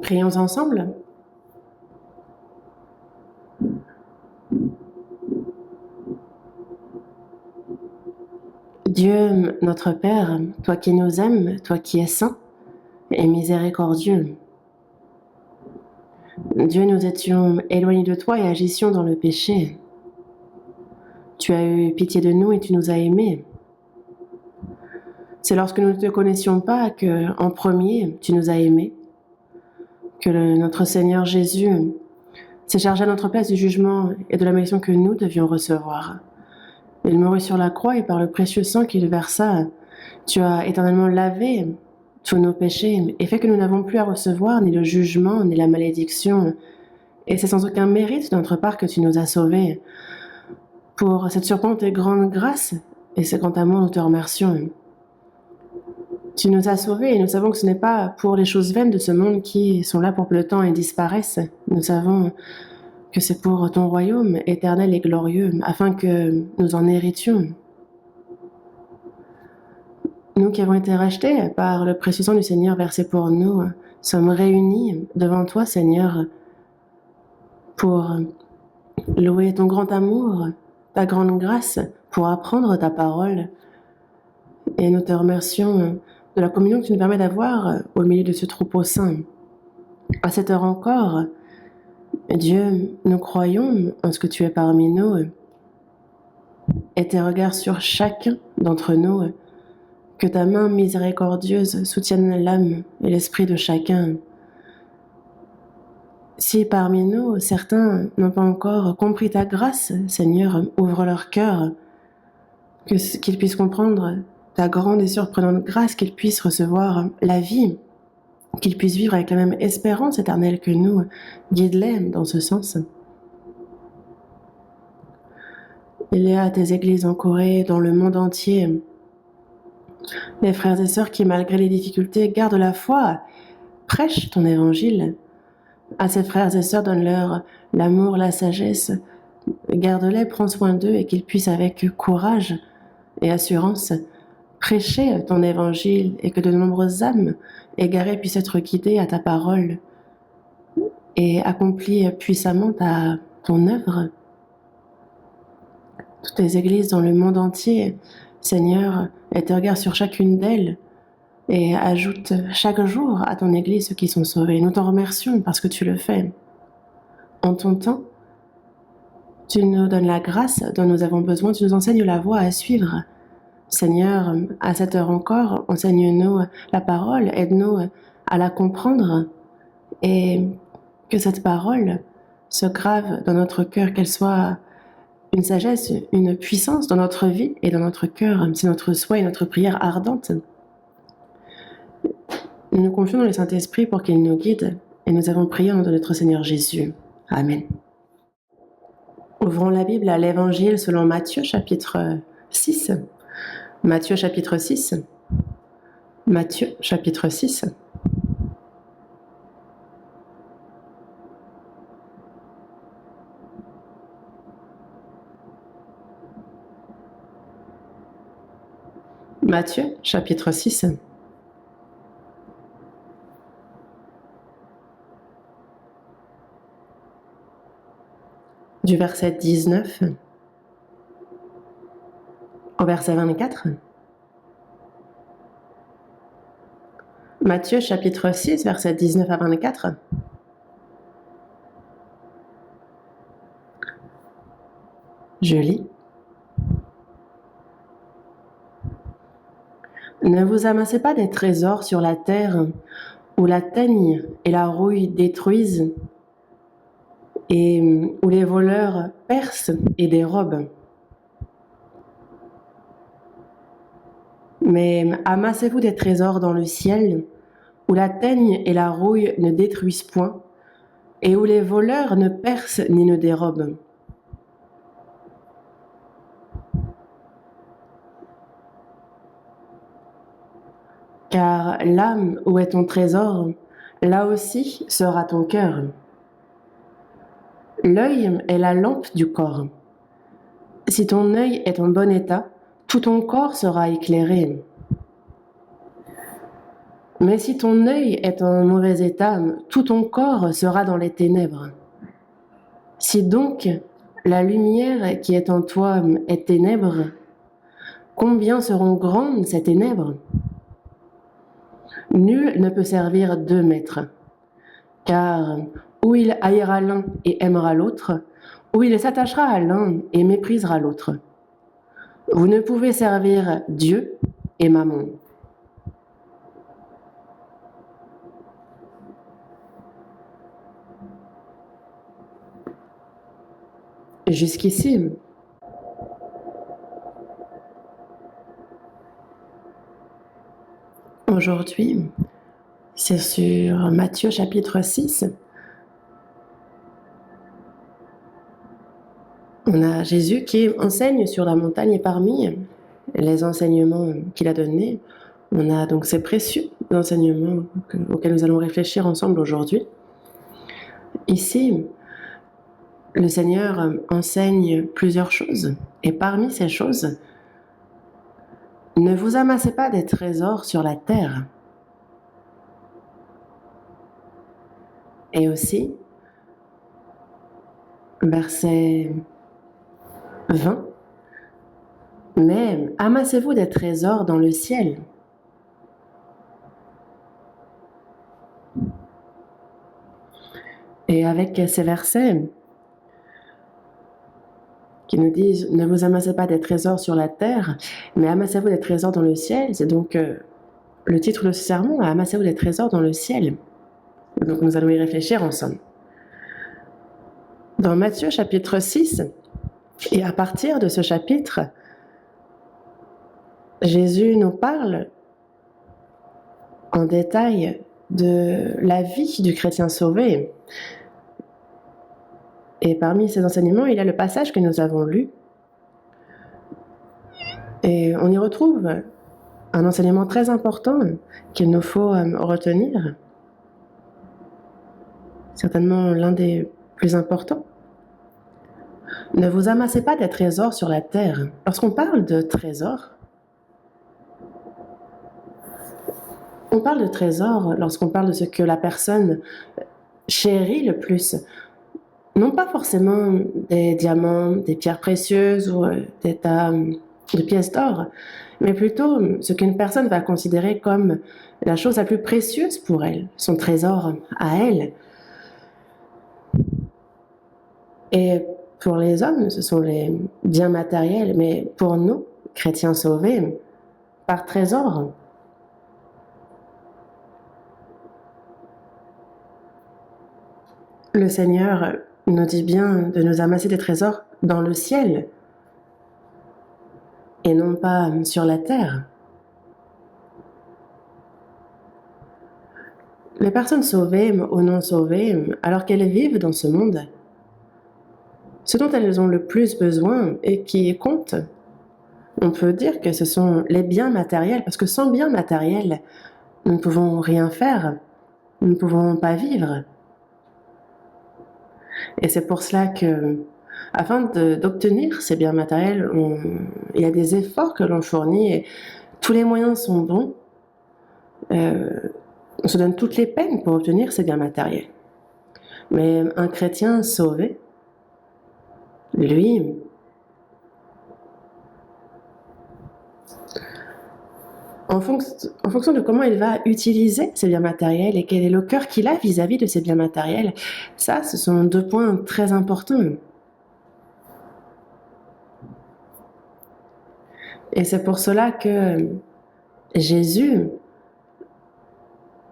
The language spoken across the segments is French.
Prions ensemble. Dieu, notre Père, toi qui nous aimes, toi qui es saint et miséricordieux. Dieu, nous étions éloignés de toi et agissions dans le péché. Tu as eu pitié de nous et tu nous as aimés. C'est lorsque nous ne te connaissions pas que, en premier, tu nous as aimés, que notre Seigneur Jésus s'est chargé à notre place du jugement et de la malédiction que nous devions recevoir. Il mourut sur la croix et par le précieux sang qu'il versa, tu as éternellement lavé tous nos péchés et fait que nous n'avons plus à recevoir ni le jugement ni la malédiction. Et c'est sans aucun mérite de notre part que tu nous as sauvés. Pour cette surprenante et grande grâce et ce grand amour, nous te remercions. Tu nous as sauvés et nous savons que ce n'est pas pour les choses vaines de ce monde qui sont là pour peu de temps et disparaissent. Nous savons que c'est pour ton royaume éternel et glorieux, afin que nous en héritions. Nous qui avons été rachetés par le précieux sang du Seigneur versé pour nous, sommes réunis devant toi, Seigneur, pour louer ton grand amour, ta grande grâce, pour apprendre ta parole. Et nous te remercions de la communion que tu nous permets d'avoir au milieu de ce troupeau saint. À cette heure encore, Dieu, nous croyons en ce que tu es parmi nous et tes regards sur chacun d'entre nous, que ta main miséricordieuse soutienne l'âme et l'esprit de chacun. Si parmi nous, certains n'ont pas encore compris ta grâce, Seigneur, ouvre leur cœur, qu'ils puissent comprendre ta grande et surprenante grâce, qu'ils puissent recevoir la vie, qu'ils puissent vivre avec la même espérance éternelle que nous. Guide-les dans ce sens. Il y a tes églises en Corée, dans le monde entier, les frères et sœurs qui, malgré les difficultés, gardent la foi, prêchent ton évangile. À ces frères et sœurs, donne-leur l'amour, la sagesse, garde-les, prends soin d'eux et qu'ils puissent avec courage et assurance prêcher ton évangile et que de nombreuses âmes égarées puissent être guidées à ta parole et accomplir puissamment ton œuvre. Toutes les églises dans le monde entier, Seigneur, et te regarde sur chacune d'elles et ajoute chaque jour à ton église ceux qui sont sauvés. Nous t'en remercions parce que tu le fais. En ton temps, tu nous donnes la grâce dont nous avons besoin, tu nous enseignes la voie à suivre. Seigneur, à cette heure encore, enseigne-nous la parole, aide-nous à la comprendre et que cette parole se grave dans notre cœur, qu'elle soit une sagesse, une puissance dans notre vie et dans notre cœur. C'est notre souhait et notre prière ardente. Nous nous confions dans le Saint-Esprit pour qu'il nous guide et nous avons prié en nom de notre Seigneur Jésus. Amen. Ouvrons la Bible à l'Évangile selon Matthieu, chapitre 6. Matthieu, chapitre 6. Matthieu, chapitre 6. Matthieu, chapitre 6. Du verset 19 au verset 24. Matthieu chapitre 6, verset 19 à 24. Je lis. Ne vous amassez pas des trésors sur la terre où la teigne et la rouille détruisent et où les voleurs percent et dérobent. Mais amassez-vous des trésors dans le ciel où la teigne et la rouille ne détruisent point et où les voleurs ne percent ni ne dérobent. Car là où est ton trésor, là aussi sera ton cœur. L'œil est la lampe du corps. Si ton œil est en bon état, tout ton corps sera éclairé. Mais si ton œil est en mauvais état, tout ton corps sera dans les ténèbres. Si donc la lumière qui est en toi est ténèbre, combien seront grandes ces ténèbres? Nul ne peut servir deux maîtres, car ou il haïra l'un et aimera l'autre, ou il s'attachera à l'un et méprisera l'autre. Vous ne pouvez servir Dieu et Mammon. Jusqu'ici, aujourd'hui, c'est sur Matthieu chapitre 6. On a Jésus qui enseigne sur la montagne et parmi les enseignements qu'il a donnés, on a donc ces précieux enseignements auxquels nous allons réfléchir ensemble aujourd'hui. Ici, le Seigneur enseigne plusieurs choses et parmi ces choses, ne vous amassez pas des trésors sur la terre. Et aussi, verset 20, mais amassez-vous des trésors dans le ciel. Et avec ces versets qui nous disent « Ne vous amassez pas des trésors sur la terre, mais amassez-vous des trésors dans le ciel », c'est donc le titre de ce sermon, « Amassez-vous des trésors dans le ciel ». Donc nous allons y réfléchir ensemble. Dans Matthieu chapitre 6, et à partir de ce chapitre, Jésus nous parle en détail de la vie du chrétien sauvé. Et parmi ces enseignements, il y a le passage que nous avons lu. Et on y retrouve un enseignement très important qu'il nous faut retenir. Certainement l'un des plus importants. Ne vous amassez pas des trésors sur la terre. Lorsqu'on parle de trésors, on parle de trésors lorsqu'on parle de ce que la personne chérit le plus. Non pas forcément des diamants, des pierres précieuses ou des tas de pièces d'or, mais plutôt ce qu'une personne va considérer comme la chose la plus précieuse pour elle, son trésor à elle. Et pour les hommes, ce sont les biens matériels, mais pour nous, chrétiens sauvés, par trésor, le Seigneur nous dit bien de nous amasser des trésors dans le ciel et non pas sur la terre. Les personnes sauvées ou non sauvées, alors qu'elles vivent dans ce monde, ce dont elles ont le plus besoin et qui compte, on peut dire que ce sont les biens matériels, parce que sans biens matériels, nous ne pouvons rien faire, nous ne pouvons pas vivre. Et c'est pour cela que, afin d'obtenir ces biens matériels, il y a des efforts que l'on fournit et tous les moyens sont bons. On se donne toutes les peines pour obtenir ces biens matériels. Mais un chrétien sauvé, lui, en fonction de comment il va utiliser ces biens matériels et quel est le cœur qu'il a vis-à-vis de ces biens matériels, ça, ce sont deux points très importants. Et c'est pour cela que Jésus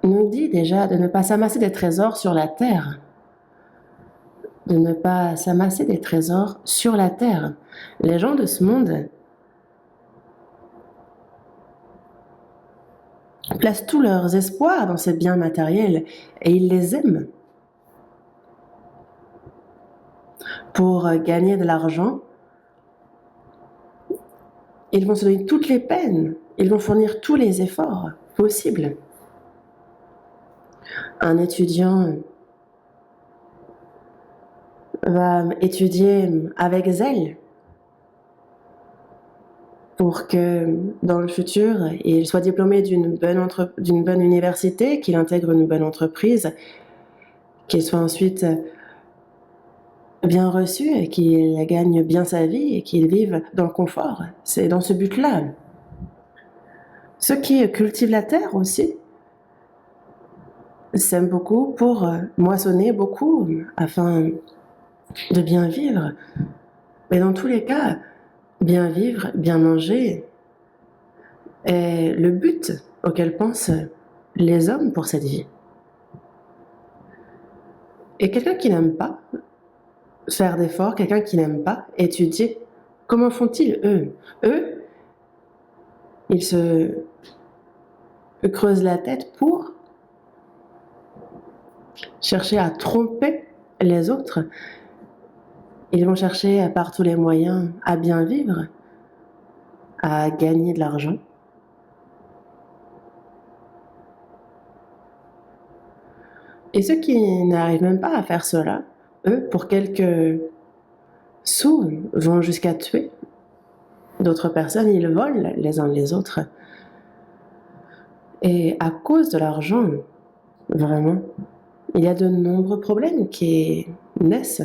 nous dit déjà de ne pas s'amasser des trésors sur la terre, de ne pas s'amasser des trésors sur la terre. Les gens de ce monde placent tous leurs espoirs dans ces biens matériels et ils les aiment. Pour gagner de l'argent, ils vont se donner toutes les peines, ils vont fournir tous les efforts possibles. Un étudiant va étudier avec zèle pour que dans le futur, il soit diplômé d'une bonne université, qu'il intègre une bonne entreprise, qu'il soit ensuite bien reçu et qu'il gagne bien sa vie et qu'il vive dans le confort. C'est dans ce but-là. Ceux qui cultivent la terre aussi s'aiment beaucoup pour moissonner beaucoup afin de bien vivre. Mais dans tous les cas, bien vivre, bien manger est le but auquel pensent les hommes pour cette vie. Et quelqu'un qui n'aime pas faire d'efforts, quelqu'un qui n'aime pas étudier, comment font-ils eux? Eux, ils se creusent la tête pour chercher à tromper les autres. Ils vont chercher par tous les moyens à bien vivre, à gagner de l'argent. Et ceux qui n'arrivent même pas à faire cela, eux, pour quelques sous, vont jusqu'à tuer d'autres personnes, ils volent les uns les autres. Et à cause de l'argent, vraiment, il y a de nombreux problèmes qui naissent.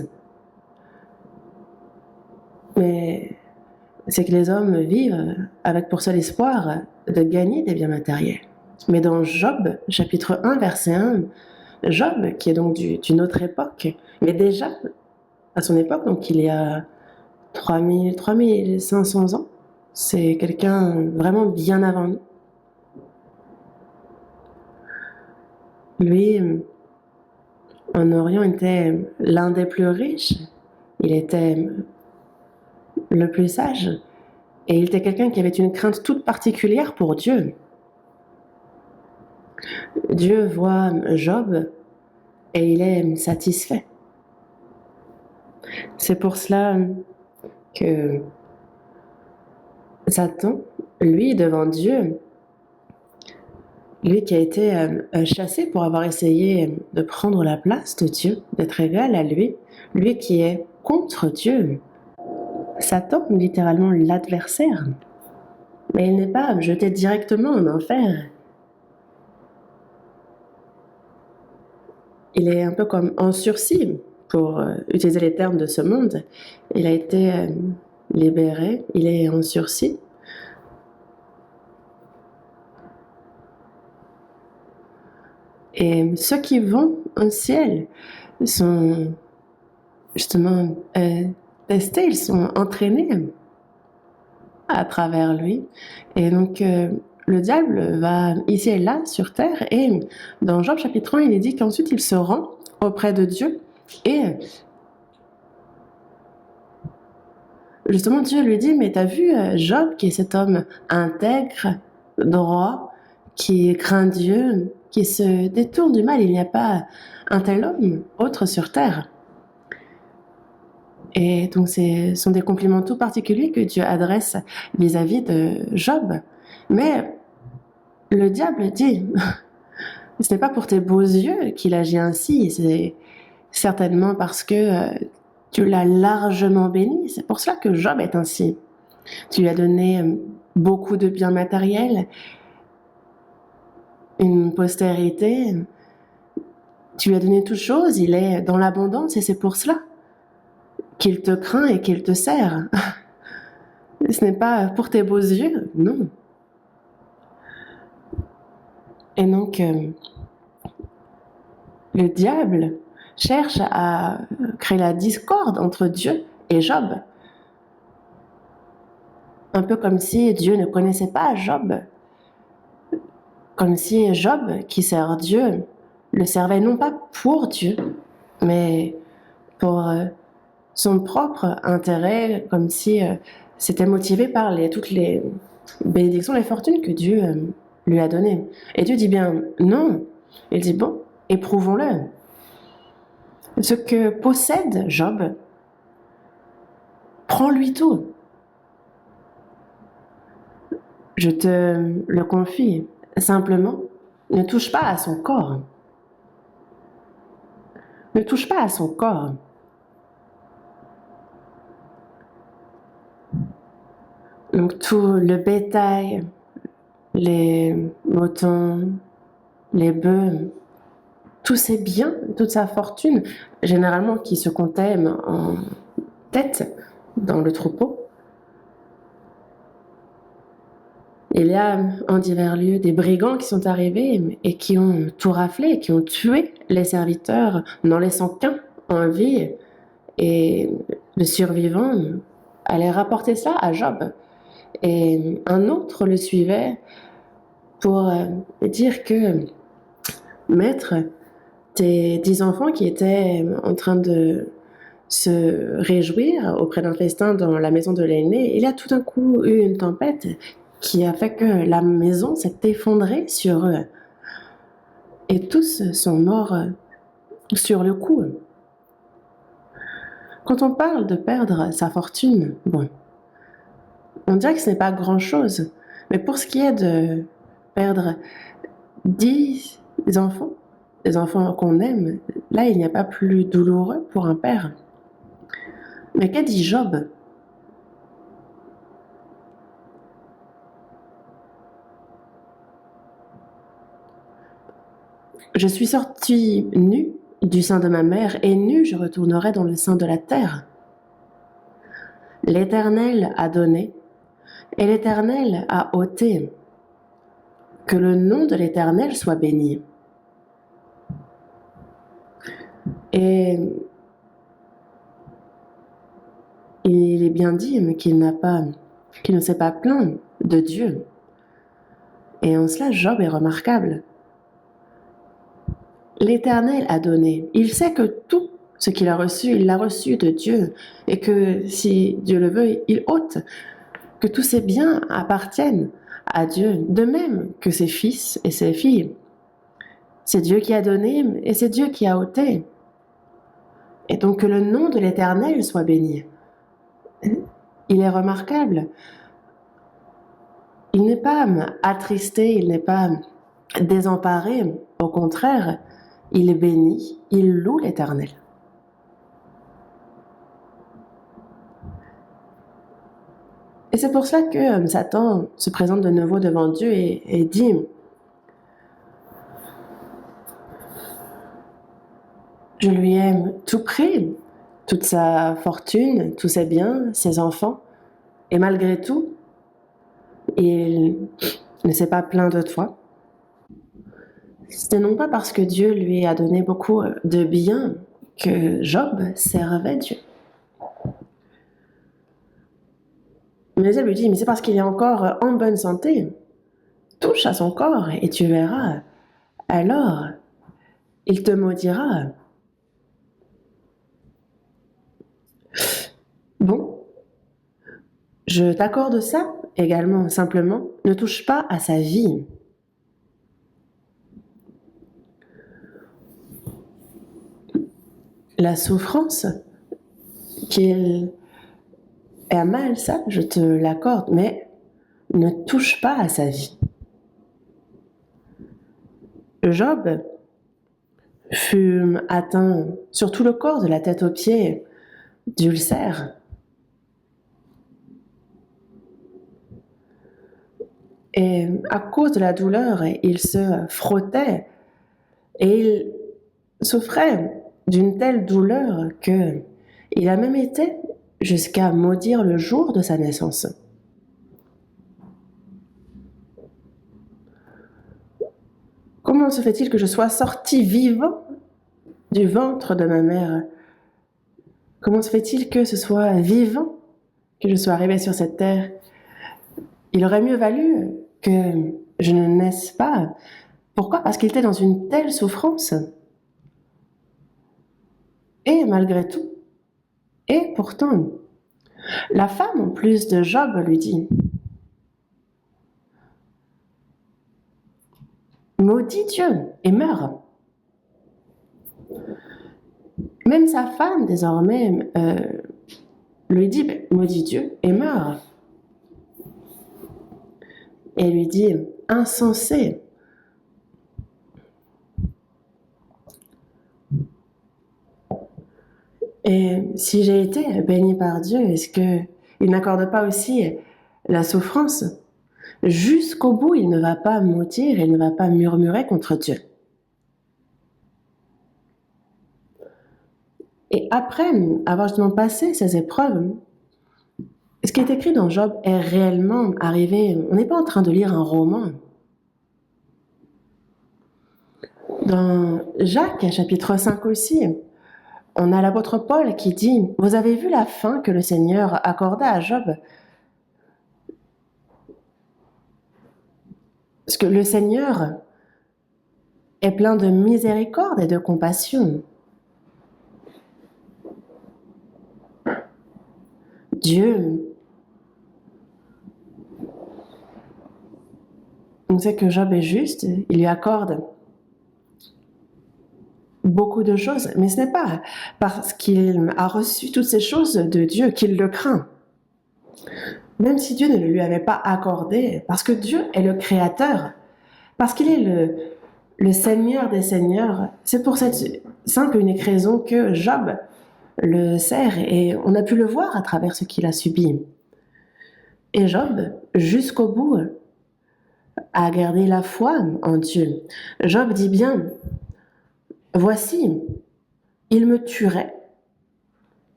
Mais c'est que les hommes vivent avec pour seul espoir de gagner des biens matériels. Mais dans Job, chapitre 1, verset 1, Job, qui est donc d'une autre époque, mais déjà à son époque, donc il y a 3500 ans, c'est quelqu'un vraiment bien avant nous. Lui, en Orient, était l'un des plus riches, il était le plus sage, et il était quelqu'un qui avait une crainte toute particulière pour Dieu. Dieu voit Job et il est satisfait. C'est pour cela que Satan, lui, devant Dieu, lui qui a été chassé pour avoir essayé de prendre la place de Dieu, d'être égal à lui, lui qui est contre Dieu, Satan, littéralement l'adversaire, mais il n'est pas jeté directement en enfer. Il est un peu comme en sursis, pour utiliser les termes de ce monde. Il a été libéré, il est en sursis. Et ceux qui vont au ciel sont justement testés, ils sont entraînés à travers lui. Et donc, le diable va ici et là sur terre. Et dans Job chapitre 1, il est dit qu'ensuite il se rend auprès de Dieu. Et justement, Dieu lui dit, mais t'as vu Job, qui est cet homme intègre, droit, qui craint Dieu, qui se détourne du mal. Il n'y a pas un tel homme autre sur terre. Et donc, ce sont des compliments tout particuliers que Dieu adresse vis-à-vis de Job. Mais le diable dit, ce n'est pas pour tes beaux yeux qu'il agit ainsi, c'est certainement parce que tu l'as largement béni. C'est pour cela que Job est ainsi. Tu lui as donné beaucoup de biens matériels, une postérité, tu lui as donné toutes choses, il est dans l'abondance et c'est pour cela qu'il te craint et qu'il te sert. Ce n'est pas pour tes beaux yeux, non. Et donc, le diable cherche à créer la discorde entre Dieu et Job. Un peu comme si Dieu ne connaissait pas Job. Comme si Job, qui sert Dieu, le servait non pas pour Dieu, mais pour son propre intérêt, comme si c'était motivé par toutes les bénédictions, les fortunes que Dieu lui a données. Et Dieu dit bien non. Il dit bon, éprouvons-le. Ce que possède Job, prends-lui tout. Je te le confie. Simplement, ne touche pas à son corps. Ne touche pas à son corps. Donc tout le bétail, les moutons, les bœufs, tous ses biens, toute sa fortune, généralement qui se comptait en tête dans le troupeau. Il y a en divers lieux des brigands qui sont arrivés et qui ont tout raflé, qui ont tué les serviteurs, n'en laissant qu'un en vie. Et le survivant allait rapporter ça à Job. Et un autre le suivait pour dire que, maître, tes 10 enfants qui étaient en train de se réjouir auprès d'un festin dans la maison de l'aîné, il y a tout d'un coup eu une tempête qui a fait que la maison s'est effondrée sur eux. Et tous sont morts sur le coup. Quand on parle de perdre sa fortune, bon, on dirait que ce n'est pas grand-chose. Mais pour ce qui est de perdre 10 enfants, des enfants qu'on aime, là, il n'y a pas plus douloureux pour un père. Mais qu'a dit Job ? Je suis sorti nu du sein de ma mère, et nu je retournerai dans le sein de la terre. L'Éternel a donné, et l'Éternel a ôté. Que le nom de l'Éternel soit béni. Et il est bien dit qu'il ne s'est pas plaint de Dieu. Et en cela, Job est remarquable. L'Éternel a donné. Il sait que tout ce qu'il a reçu, il l'a reçu de Dieu. Et que si Dieu le veut, il ôte. Que tous ses biens appartiennent à Dieu. De même que ses fils et ses filles. C'est Dieu qui a donné et c'est Dieu qui a ôté. Et donc que le nom de l'Éternel soit béni. Il est remarquable. Il n'est pas attristé, il n'est pas désemparé. Au contraire, il est béni, il loue l'Éternel. Et c'est pour cela que Satan se présente de nouveau devant Dieu et dit: je lui ai tout pris, toute sa fortune, tous ses biens, ses enfants, et malgré tout, il ne s'est pas plaint de toi. Ce n'est non pas parce que Dieu lui a donné beaucoup de biens que Job servait Dieu. Mais elle lui dit: mais c'est parce qu'il est encore en bonne santé. Touche à son corps et tu verras. Alors, il te maudira. Bon, je t'accorde ça également, simplement, ne touche pas à sa vie. La souffrance qu'il a mal, ça, je te l'accorde, mais ne touche pas à sa vie. Job fut atteint sur tout le corps, de la tête aux pieds, d'ulcères. Et à cause de la douleur, il se frottait et il souffrait d'une telle douleur que il a même été jusqu'à maudire le jour de sa naissance. Comment se fait-il que je sois sorti vivant du ventre de ma mère? Comment se fait-il que ce soit vivant que je sois arrivé sur cette terre? Il aurait mieux valu que je ne naisse pas. Pourquoi? Parce qu'il était dans une telle souffrance. Et malgré tout, et pourtant, la femme, en plus de Job, lui dit: maudit Dieu et meurs. Même sa femme, désormais, lui dit: maudit Dieu et meurs. Et lui dit: insensé. Et si j'ai été bénie par Dieu, est-ce qu'il n'accorde pas aussi la souffrance, jusqu'au bout, il ne va pas maudire, il ne va pas murmurer contre Dieu. Et après avoir justement passé ces épreuves, ce qui est écrit dans Job est réellement arrivé. On n'est pas en train de lire un roman. Dans Jacques, chapitre 5 aussi, on a l'apôtre Paul qui dit « Vous avez vu la fin que le Seigneur accorda à Job ?» Parce que le Seigneur est plein de miséricorde et de compassion. Dieu, on sait que Job est juste, il lui accorde beaucoup de choses, mais ce n'est pas parce qu'il a reçu toutes ces choses de Dieu qu'il le craint. Même si Dieu ne le lui avait pas accordé, parce que Dieu est le Créateur, parce qu'il est le Seigneur des Seigneurs, c'est pour cette simple et unique raison que Job le sert et on a pu le voir à travers ce qu'il a subi. Et Job, jusqu'au bout, a gardé la foi en Dieu. Job dit bien, voici, il me tuerait.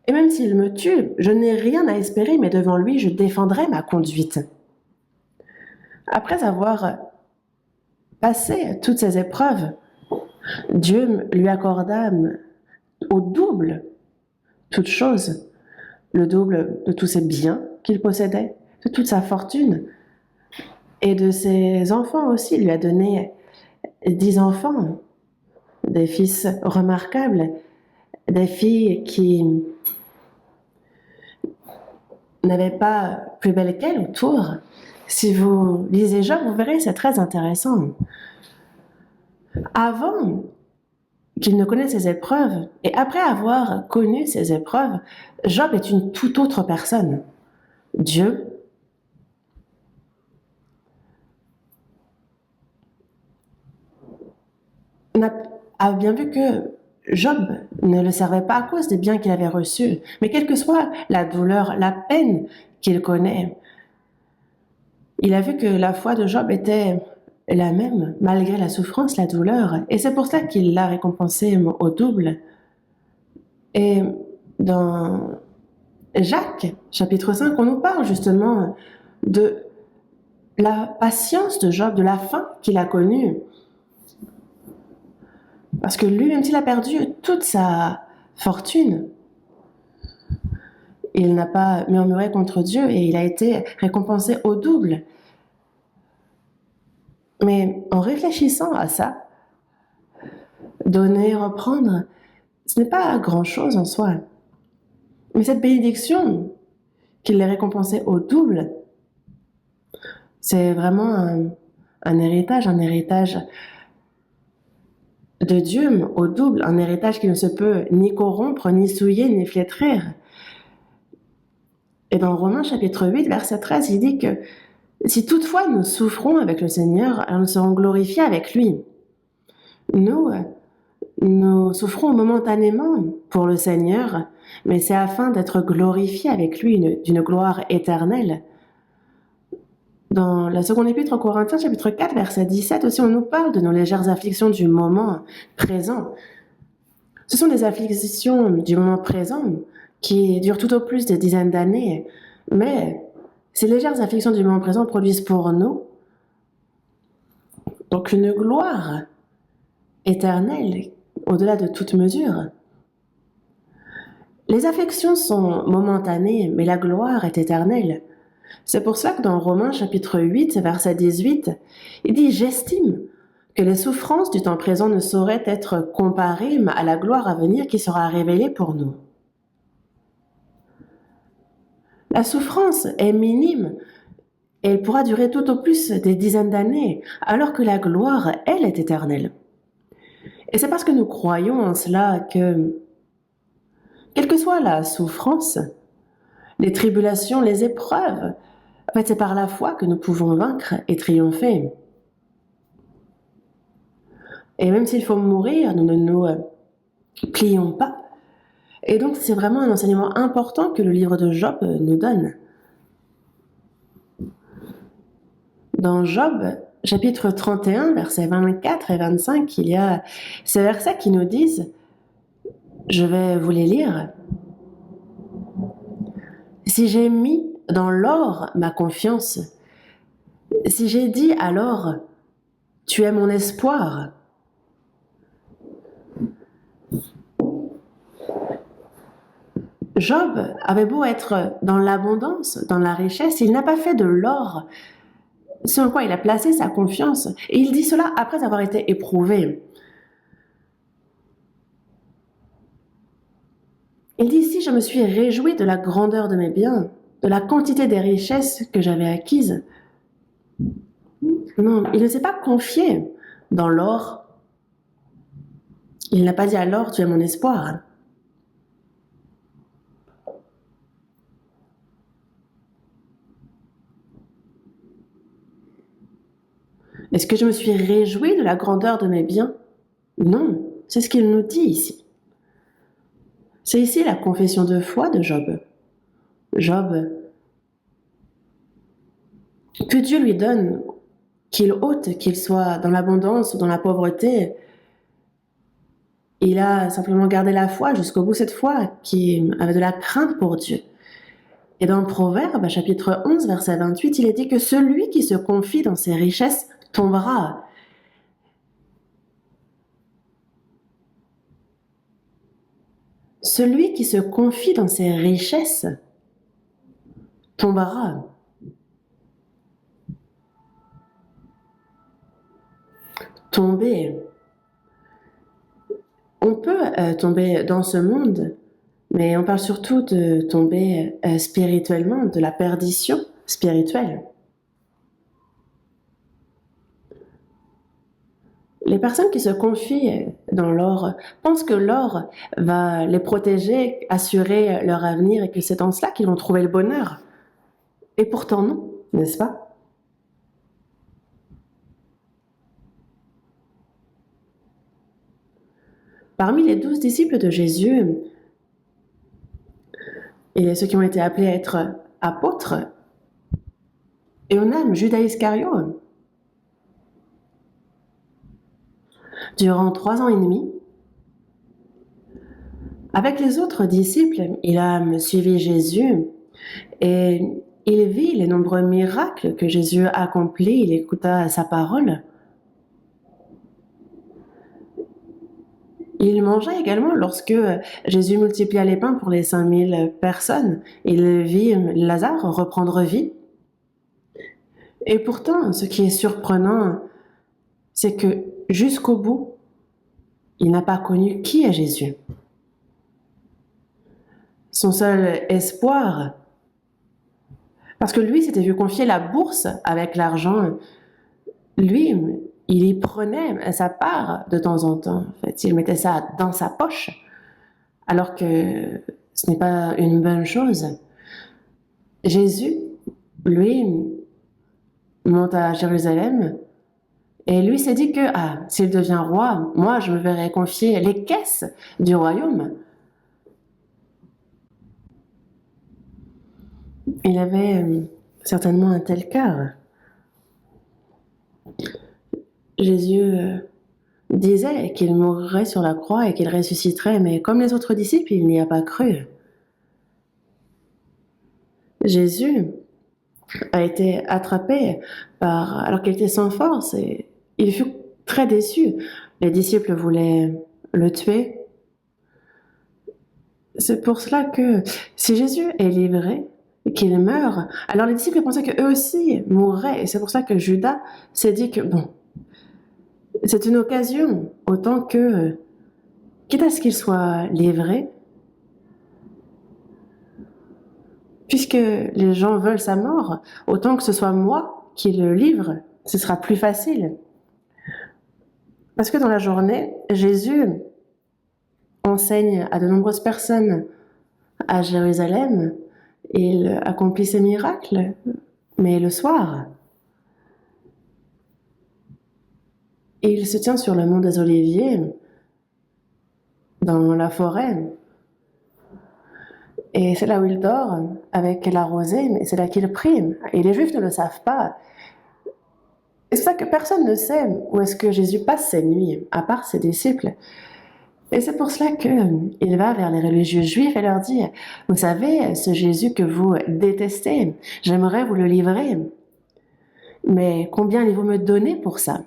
Et même s'il me tue, je n'ai rien à espérer, mais devant lui, je défendrai ma conduite. Après avoir passé toutes ces épreuves, Dieu lui accorda au double toutes choses, le double de tous ses biens qu'il possédait, de toute sa fortune, et de ses enfants aussi. Il lui a donné 10 enfants, des fils remarquables, des filles qui n'avaient pas plus belle qu'elle autour. Si vous lisez Job, vous verrez, c'est très intéressant. Avant qu'il ne connaisse ses épreuves, et après avoir connu ses épreuves, Job est une toute autre personne. Dieu a bien vu que Job ne le servait pas à cause des biens qu'il avait reçus, mais quelle que soit la douleur, la peine qu'il connaît, il a vu que la foi de Job était la même, malgré la souffrance, la douleur, et c'est pour ça qu'il l'a récompensé au double. Et dans Jacques, chapitre 5, on nous parle justement de la patience de Job, de la fin qu'il a connue. Parce que lui, même s'il a perdu toute sa fortune, il n'a pas murmuré contre Dieu et il a été récompensé au double. Mais en réfléchissant à ça, donner, reprendre, ce n'est pas grand-chose en soi. Mais cette bénédiction qu'il l'ait récompensé au double, c'est vraiment un héritage de Dieu au double, un héritage qui ne se peut ni corrompre, ni souiller, ni flétrir. Et dans Romains chapitre 8, verset 13, il dit que si toutefois nous souffrons avec le Seigneur, alors nous serons glorifiés avec lui. Nous souffrons momentanément pour le Seigneur, mais c'est afin d'être glorifiés avec lui d'une gloire éternelle. Dans la seconde épître aux Corinthiens, chapitre 4, verset 17, aussi on nous parle de nos légères afflictions du moment présent. Ce sont des afflictions du moment présent qui durent tout au plus des dizaines d'années, mais ces légères afflictions du moment présent produisent pour nous donc une gloire éternelle, au-delà de toute mesure. Les afflictions sont momentanées, mais la gloire est éternelle. C'est pour cela que dans Romains chapitre 8, verset 18, il dit « J'estime que les souffrances du temps présent ne sauraient être comparées à la gloire à venir qui sera révélée pour nous. » La souffrance est minime et elle pourra durer tout au plus des dizaines d'années, alors que la gloire, elle, est éternelle. Et c'est parce que nous croyons en cela que, quelle que soit la souffrance, les tribulations, les épreuves, en fait, c'est par la foi que nous pouvons vaincre et triompher. Et même s'il faut mourir, nous ne nous plions pas. Et donc, c'est vraiment un enseignement important que le livre de Job nous donne. Dans Job, chapitre 31, versets 24 et 25, il y a ces versets qui nous disent, je vais vous les lire. Si j'ai mis dans l'or ma confiance, si j'ai dit alors, tu es mon espoir. Job avait beau être dans l'abondance, dans la richesse, il n'a pas fait de l'or sur quoi il a placé sa confiance. Et il dit cela après avoir été éprouvé. Il dit, si je me suis réjoui de la grandeur de mes biens, de la quantité des richesses que j'avais acquises. Non, il ne s'est pas confié dans l'or. Il n'a pas dit alors, tu es mon espoir. Est-ce que je me suis réjoui de la grandeur de mes biens? Non, c'est ce qu'il nous dit ici. C'est ici la confession de foi de Job. Job, que Dieu lui donne, qu'il ôte, qu'il soit dans l'abondance ou dans la pauvreté, il a simplement gardé la foi jusqu'au bout, cette foi qui avait de la crainte pour Dieu. Et dans Proverbe, chapitre 11, verset 28, il est dit que celui qui se confie dans ses richesses tombera. Celui qui se confie dans ses richesses tombera. Tomber. On peut tomber dans ce monde, mais on parle surtout de tomber spirituellement, de la perdition spirituelle. Les personnes qui se confient dans l'or pensent que l'or va les protéger, assurer leur avenir et que c'est en cela qu'ils vont trouver le bonheur. Et pourtant non, n'est-ce pas? Parmi les 12 disciples de Jésus, et ceux qui ont été appelés à être apôtres, et on a Judas Iscario. Durant 3 ans et demi, avec les autres disciples, il a suivi Jésus et il vit les nombreux miracles que Jésus a accomplis, il écouta sa parole. Il mangea également lorsque Jésus multiplia les pains pour les 5000 personnes. Il vit Lazare reprendre vie. Et pourtant, ce qui est surprenant, c'est que jusqu'au bout, il n'a pas connu qui est Jésus. Son seul espoir, parce que lui s'était vu confier la bourse avec l'argent, lui, il y prenait sa part de temps en temps. En fait, il mettait ça dans sa poche, alors que ce n'est pas une bonne chose. Jésus, lui, monte à Jérusalem et lui s'est dit que s'il devient roi, moi je me verrai confier les caisses du royaume. Il avait certainement un tel cœur. Jésus disait qu'il mourrait sur la croix et qu'il ressusciterait, mais comme les autres disciples, il n'y a pas cru. Jésus a été attrapé alors qu'il était sans force et il fut très déçu. Les disciples voulaient le tuer. C'est pour cela que si Jésus est livré et qu'il meurt, alors les disciples pensaient qu'eux aussi mourraient. Et c'est pour ça que Judas s'est dit que, bon, c'est une occasion, autant que, quitte à ce qu'il soit livré, puisque les gens veulent sa mort, autant que ce soit moi qui le livre, ce sera plus facile. Parce que dans la journée, Jésus enseigne à de nombreuses personnes à Jérusalem, il accomplit ses miracles, mais le soir, il se tient sur le mont des Oliviers, dans la forêt, et c'est là où il dort avec la rosée, mais c'est là qu'il prie. Et les Juifs ne le savent pas. Et c'est ça que personne ne sait où est-ce que Jésus passe ses nuits, à part ses disciples. Et c'est pour cela qu'il va vers les religieux juifs et leur dit, vous savez, ce Jésus que vous détestez, j'aimerais vous le livrer. Mais combien allez-vous me donner pour ça?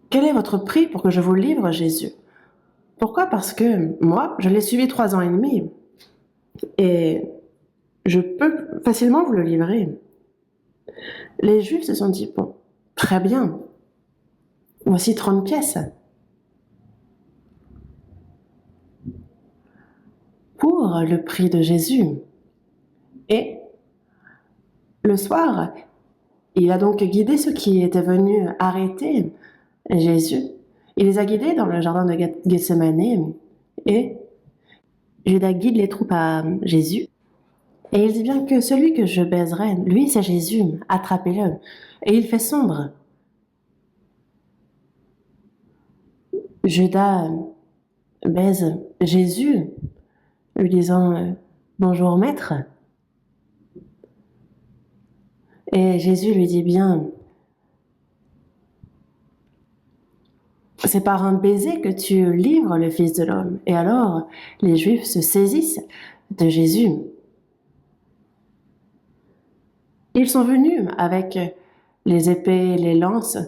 Quel est votre prix pour que je vous livre, Jésus? Pourquoi? Parce que moi, je l'ai suivi 3 ans et demi. Et je peux facilement vous le livrer. Les Juifs se sont dit, bon, très bien, voici 30 pièces. Pour le prix de Jésus. Et le soir, il a donc guidé ceux qui étaient venus arrêter Jésus. Il les a guidés dans le jardin de Gethsemane et Judas guide les troupes à Jésus. Et il dit bien que celui que je baiserai, lui c'est Jésus, attrapez-le. Et il fait sombre. Judas baise Jésus, lui disant bonjour maître. Et Jésus lui dit bien, c'est par un baiser que tu livres le Fils de l'homme. Et alors, les Juifs se saisissent de Jésus. Ils sont venus avec les épées, les lances,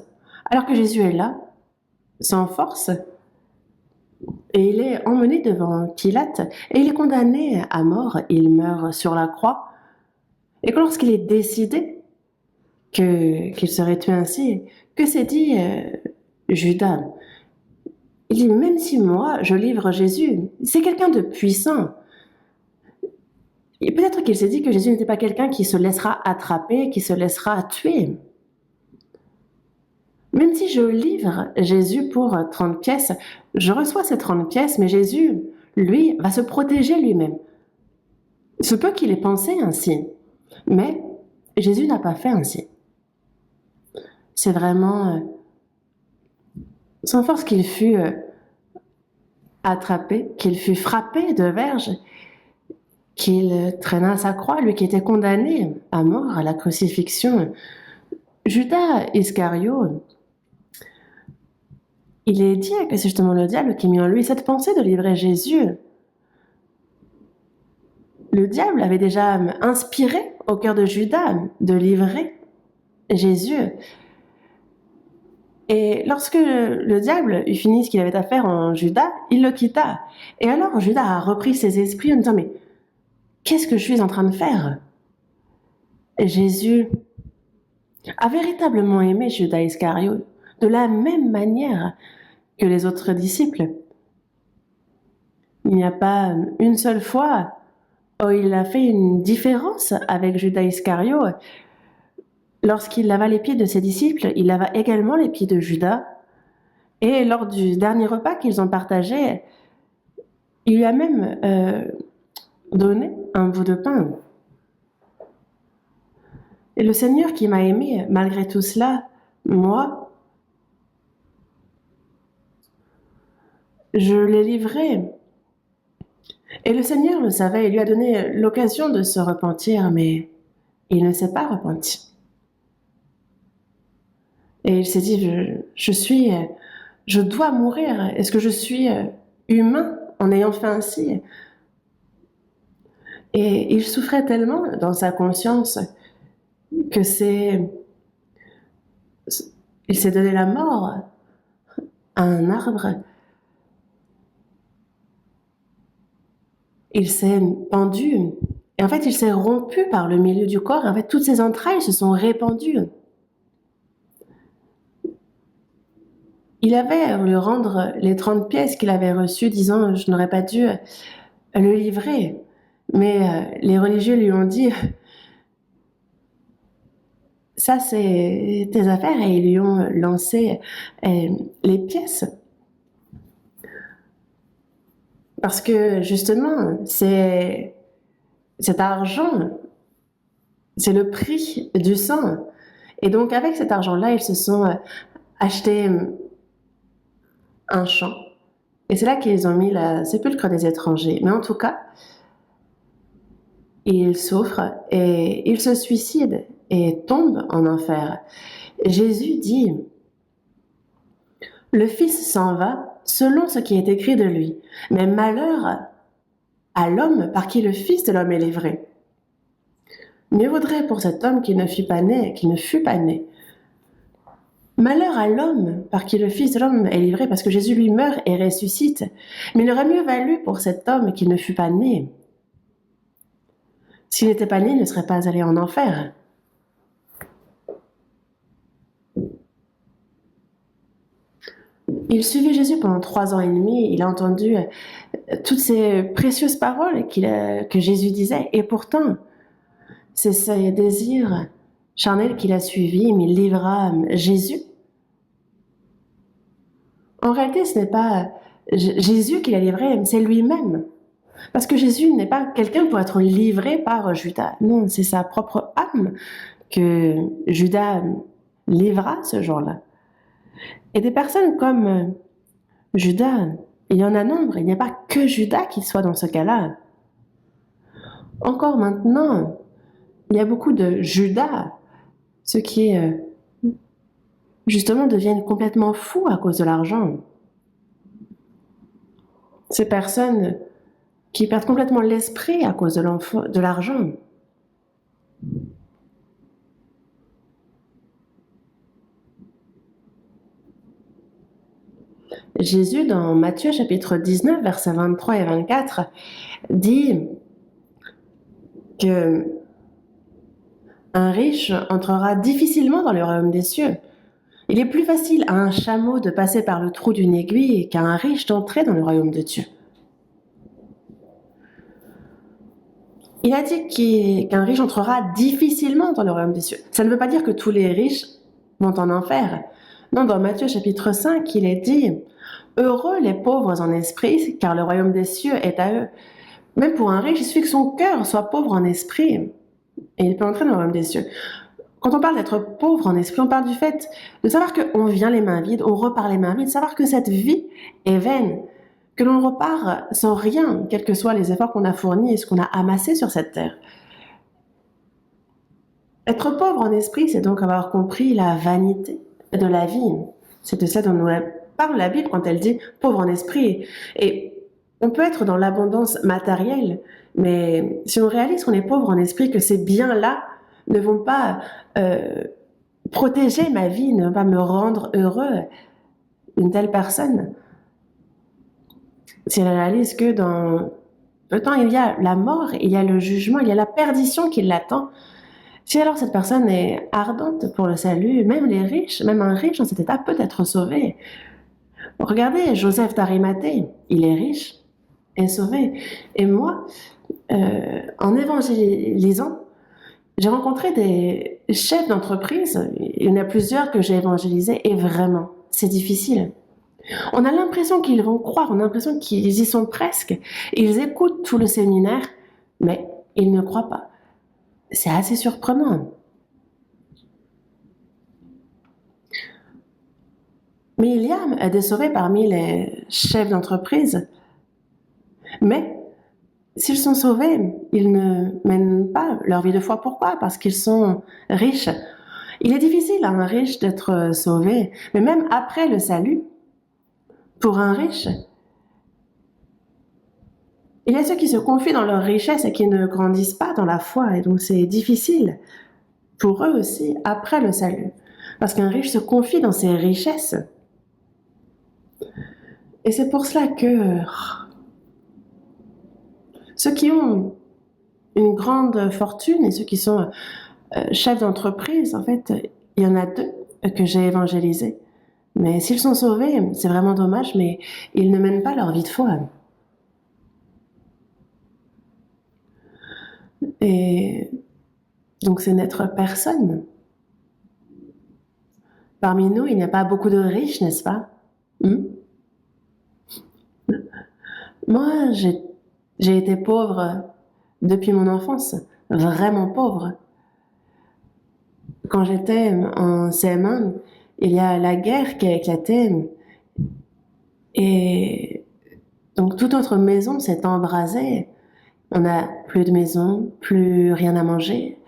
alors que Jésus est là, sans force, et il est emmené devant Pilate, et il est condamné à mort, il meurt sur la croix. Et lorsqu'il est décidé qu'il serait tué ainsi, que s'est dit Judas? Il dit, même si moi, je livre Jésus, c'est quelqu'un de puissant. Et peut-être qu'il s'est dit que Jésus n'était pas quelqu'un qui se laissera attraper, qui se laissera tuer. Même si je livre Jésus pour 30 pièces, je reçois ces 30 pièces, mais Jésus, lui, va se protéger lui-même. Il se peut qu'il ait pensé ainsi, mais Jésus n'a pas fait ainsi. C'est vraiment sans force qu'il fut attrapé, qu'il fut frappé de verge, qu'il traîna sa croix, lui qui était condamné à mort, à la crucifixion. Judas Iscario, il est dit que c'est justement le diable qui a mis en lui cette pensée de livrer Jésus. Le diable avait déjà inspiré au cœur de Judas de livrer Jésus. Et lorsque le diable eut fini ce qu'il avait à faire en Judas, il le quitta. Et alors Judas a repris ses esprits en disant, mais qu'est-ce que je suis en train de faire? Et Jésus a véritablement aimé Judas Iscario de la même manière que les autres disciples. Il n'y a pas une seule fois où il a fait une différence avec Judas Iscario. Lorsqu'il lava les pieds de ses disciples, il lava également les pieds de Judas. Et lors du dernier repas qu'ils ont partagé, il lui a même donné un bout de pain. Et le Seigneur qui m'a aimé, malgré tout cela, moi, je l'ai livré. Et le Seigneur le savait, il lui a donné l'occasion de se repentir, mais il ne s'est pas repenti. Et il s'est dit, je dois mourir. Est-ce que je suis humain en ayant fait ainsi? Et il souffrait tellement dans sa conscience que il s'est donné la mort à un arbre. Il s'est pendu. Et en fait, il s'est rompu par le milieu du corps. Et en fait, toutes ses entrailles se sont répandues. Il avait voulu rendre les 30 pièces qu'il avait reçues, disant « je n'aurais pas dû le livrer ». Mais les religieux lui ont dit « ça, c'est tes affaires » et ils lui ont lancé les pièces. Parce que justement, cet argent, c'est le prix du sang. Et donc avec cet argent-là, ils se sont achetés un champ. Et c'est là qu'ils ont mis la sépulcre des étrangers. Mais en tout cas, ils souffrent et ils se suicident. et tombe en enfer. Jésus dit, « Le Fils s'en va selon ce qui est écrit de lui, mais malheur à l'homme par qui le Fils de l'homme est livré. Mieux vaudrait pour cet homme qu'il ne fût pas né. Malheur à l'homme par qui le Fils de l'homme est livré, parce que Jésus lui meurt et ressuscite. Mais il aurait mieux valu pour cet homme qu'il ne fût pas né. S'il n'était pas né, il ne serait pas allé en enfer. » Il suivit Jésus pendant 3 ans et demi. Il a entendu toutes ces précieuses paroles que Jésus disait. Et pourtant, c'est ses désirs charnels qu'il a suivis, mais il livra Jésus. En réalité, ce n'est pas Jésus qui l'a livré, c'est lui-même. Parce que Jésus n'est pas quelqu'un pour être livré par Judas. Non, c'est sa propre âme que Judas livra ce jour-là. Et des personnes comme Judas, il y en a nombre, il n'y a pas que Judas qui soit dans ce cas-là. Encore maintenant, il y a beaucoup de Judas, ceux qui justement deviennent complètement fous à cause de l'argent. Ces personnes qui perdent complètement l'esprit à cause de l'argent. Jésus, dans Matthieu chapitre 19, versets 23 et 24, dit que un riche entrera difficilement dans le royaume des cieux. Il est plus facile à un chameau de passer par le trou d'une aiguille qu'à un riche d'entrer dans le royaume de Dieu. Il a dit qu'un riche entrera difficilement dans le royaume des cieux. Ça ne veut pas dire que tous les riches vont en enfer. Non, dans Matthieu chapitre 5, il est dit « Heureux les pauvres en esprit, car le royaume des cieux est à eux. » Même pour un riche, il suffit que son cœur soit pauvre en esprit, et il peut entrer dans le royaume des cieux. Quand on parle d'être pauvre en esprit, on parle du fait de savoir qu'on vient les mains vides, on repart les mains vides, savoir que cette vie est vaine, que l'on repart sans rien, quels que soient les efforts qu'on a fournis et ce qu'on a amassé sur cette terre. Être pauvre en esprit, c'est donc avoir compris la vanité de la vie. C'est de ça dont nous parle la Bible quand elle dit « pauvre en esprit ». Et on peut être dans l'abondance matérielle, mais si on réalise qu'on est pauvre en esprit, que ces biens-là ne vont pas protéger ma vie, ne vont pas me rendre heureux, une telle personne, si elle réalise que dans le temps il y a la mort, il y a le jugement, il y a la perdition qui l'attend, si alors cette personne est ardente pour le salut, même les riches, même un riche dans cet état peut être sauvé. Regardez Joseph d'Arimathée, il est riche et sauvé. Et moi, en évangélisant, j'ai rencontré des chefs d'entreprise, il y en a plusieurs que j'ai évangélisés, et vraiment, c'est difficile. On a l'impression qu'ils vont croire, on a l'impression qu'ils y sont presque. Ils écoutent tout le séminaire, mais ils ne croient pas. C'est assez surprenant. Mais il y a des sauvés parmi les chefs d'entreprise. Mais s'ils sont sauvés, ils ne mènent pas leur vie de foi. Pourquoi? Parce qu'ils sont riches. Il est difficile à un riche d'être sauvé, mais même après le salut, pour un riche, il y a ceux qui se confient dans leur richesse et qui ne grandissent pas dans la foi, et donc c'est difficile pour eux aussi après le salut, parce qu'un riche se confie dans ses richesses. Et c'est pour cela que ceux qui ont une grande fortune et ceux qui sont chefs d'entreprise, en fait, il y en a 2 que j'ai évangélisés. Mais s'ils sont sauvés, c'est vraiment dommage, mais ils ne mènent pas leur vie de foi. Et donc c'est n'être personne. Parmi nous, il n'y a pas beaucoup de riches, n'est-ce pas? Moi, j'ai été pauvre depuis mon enfance, vraiment pauvre. Quand j'étais en CM1, il y a la guerre qui a éclaté et donc toute notre maison s'est embrasée. On n'a plus de maison, plus rien à manger,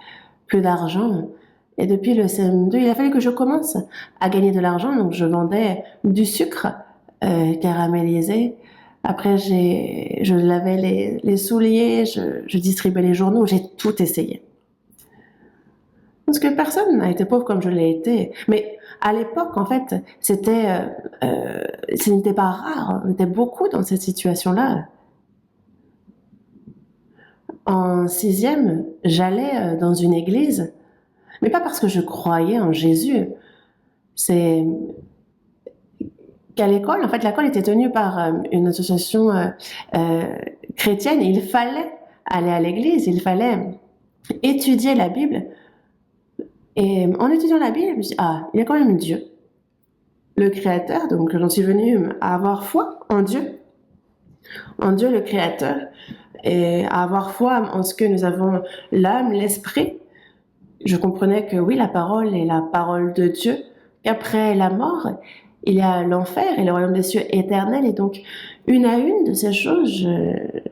plus d'argent. Et depuis le CM2, il a fallu que je commence à gagner de l'argent. Donc, je vendais du sucre caramélisé. Après, je lavais les souliers, je distribuais les journaux. J'ai tout essayé. Parce que personne n'a été pauvre comme je l'ai été. Mais à l'époque, en fait, ce n'était pas rare. On était beaucoup dans cette situation-là. En sixième, j'allais dans une église, mais pas parce que je croyais en Jésus. C'est qu'à l'école, en fait, l'école était tenue par une association chrétienne. Et il fallait aller à l'église, il fallait étudier la Bible. Et en étudiant la Bible, je me suis dit, ah, il y a quand même Dieu, le Créateur. Donc j'en suis venue à avoir foi en Dieu le Créateur, et à avoir foi en ce que nous avons l'âme, l'esprit. Je comprenais que oui, la parole est la parole de Dieu, qu'après la mort, il y a l'enfer et le royaume des cieux éternel. Et donc, une à une de ces choses,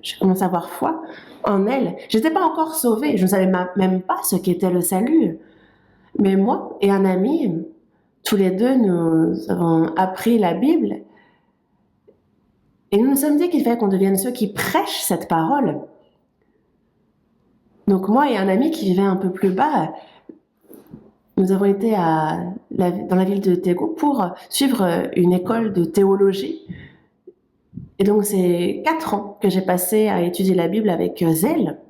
j'ai commencé à avoir foi en elle. Je n'étais pas encore sauvée, je ne savais même pas ce qu'était le salut. Mais moi et un ami, tous les deux, nous avons appris la Bible. Et nous nous sommes dit qu'il fallait qu'on devienne ceux qui prêchent cette parole. Donc moi et un ami qui vivait un peu plus bas, nous avons été dans la ville de Tego pour suivre une école de théologie. Et donc c'est 4 ans que j'ai passé à étudier la Bible avec zèle.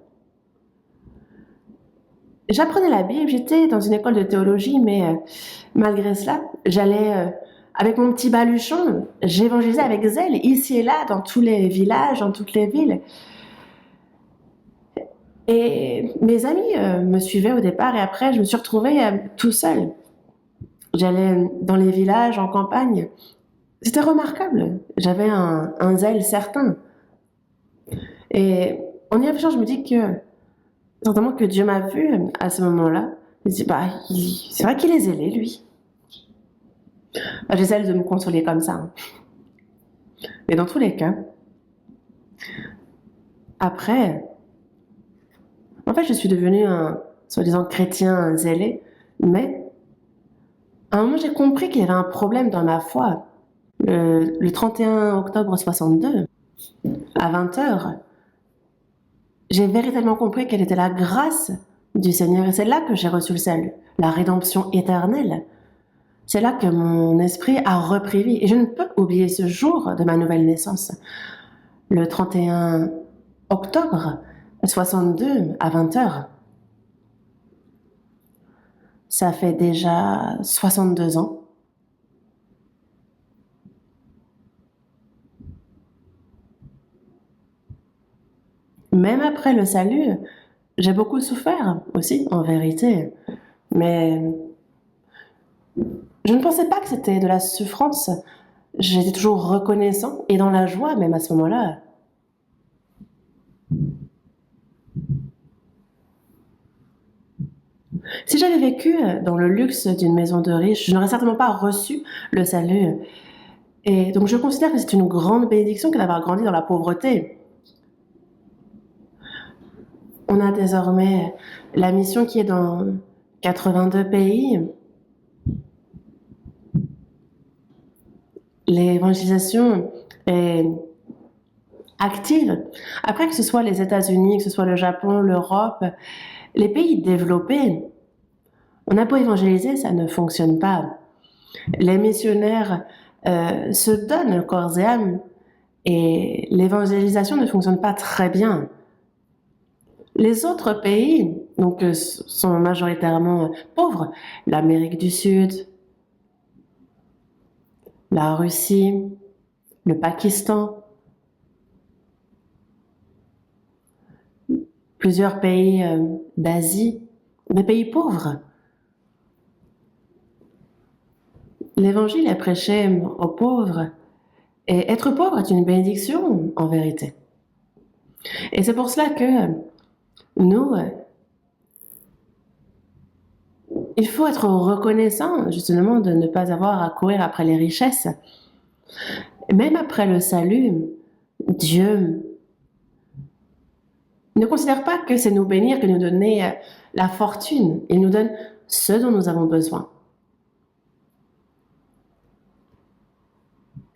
J'apprenais la Bible, j'étais dans une école de théologie, mais malgré cela, j'allais avec mon petit baluchon, j'évangélisais avec zèle, ici et là, dans tous les villages, dans toutes les villes. Et mes amis me suivaient au départ, et après, je me suis retrouvée tout seul. J'allais dans les villages, en campagne. C'était remarquable. J'avais un zèle certain. Et en y réfléchissant, je me dis que certainement que Dieu m'a vu à ce moment-là. Je me dis, bah, c'est vrai qu'il est zélé, lui. Bah, j'essaie de me consoler comme ça, hein. Mais dans tous les cas, après, en fait, je suis devenue un soi-disant chrétien zélé, mais à un moment, j'ai compris qu'il y avait un problème dans ma foi. Le 31 octobre 62, à 20h, j'ai véritablement compris quelle était la grâce du Seigneur. Et c'est là que j'ai reçu le salut, la rédemption éternelle. C'est là que mon esprit a repris vie. Et je ne peux oublier ce jour de ma nouvelle naissance. Le 31 octobre 62 à 20h. Ça fait déjà 62 ans. Même après le salut, j'ai beaucoup souffert aussi, en vérité. Mais je ne pensais pas que c'était de la souffrance. J'étais toujours reconnaissant et dans la joie, même à ce moment-là. Si j'avais vécu dans le luxe d'une maison de riche, je n'aurais certainement pas reçu le salut. Et donc je considère que c'est une grande bénédiction que d'avoir grandi dans la pauvreté. On a désormais la mission qui est dans 82 pays. L'évangélisation est active. Après, que ce soit les États-Unis, que ce soit le Japon, l'Europe, les pays développés, on a beau évangéliser, ça ne fonctionne pas. Les missionnaires se donnent corps et âme et l'évangélisation ne fonctionne pas très bien. Les autres pays donc, sont majoritairement pauvres. L'Amérique du Sud, la Russie, le Pakistan, plusieurs pays d'Asie, des pays pauvres. L'évangile est prêché aux pauvres, et être pauvre est une bénédiction en vérité. Et c'est pour cela que nous, il faut être reconnaissant justement de ne pas avoir à courir après les richesses. Même après le salut, Dieu ne considère pas que c'est nous bénir, que nous donner la fortune. Il nous donne ce dont nous avons besoin.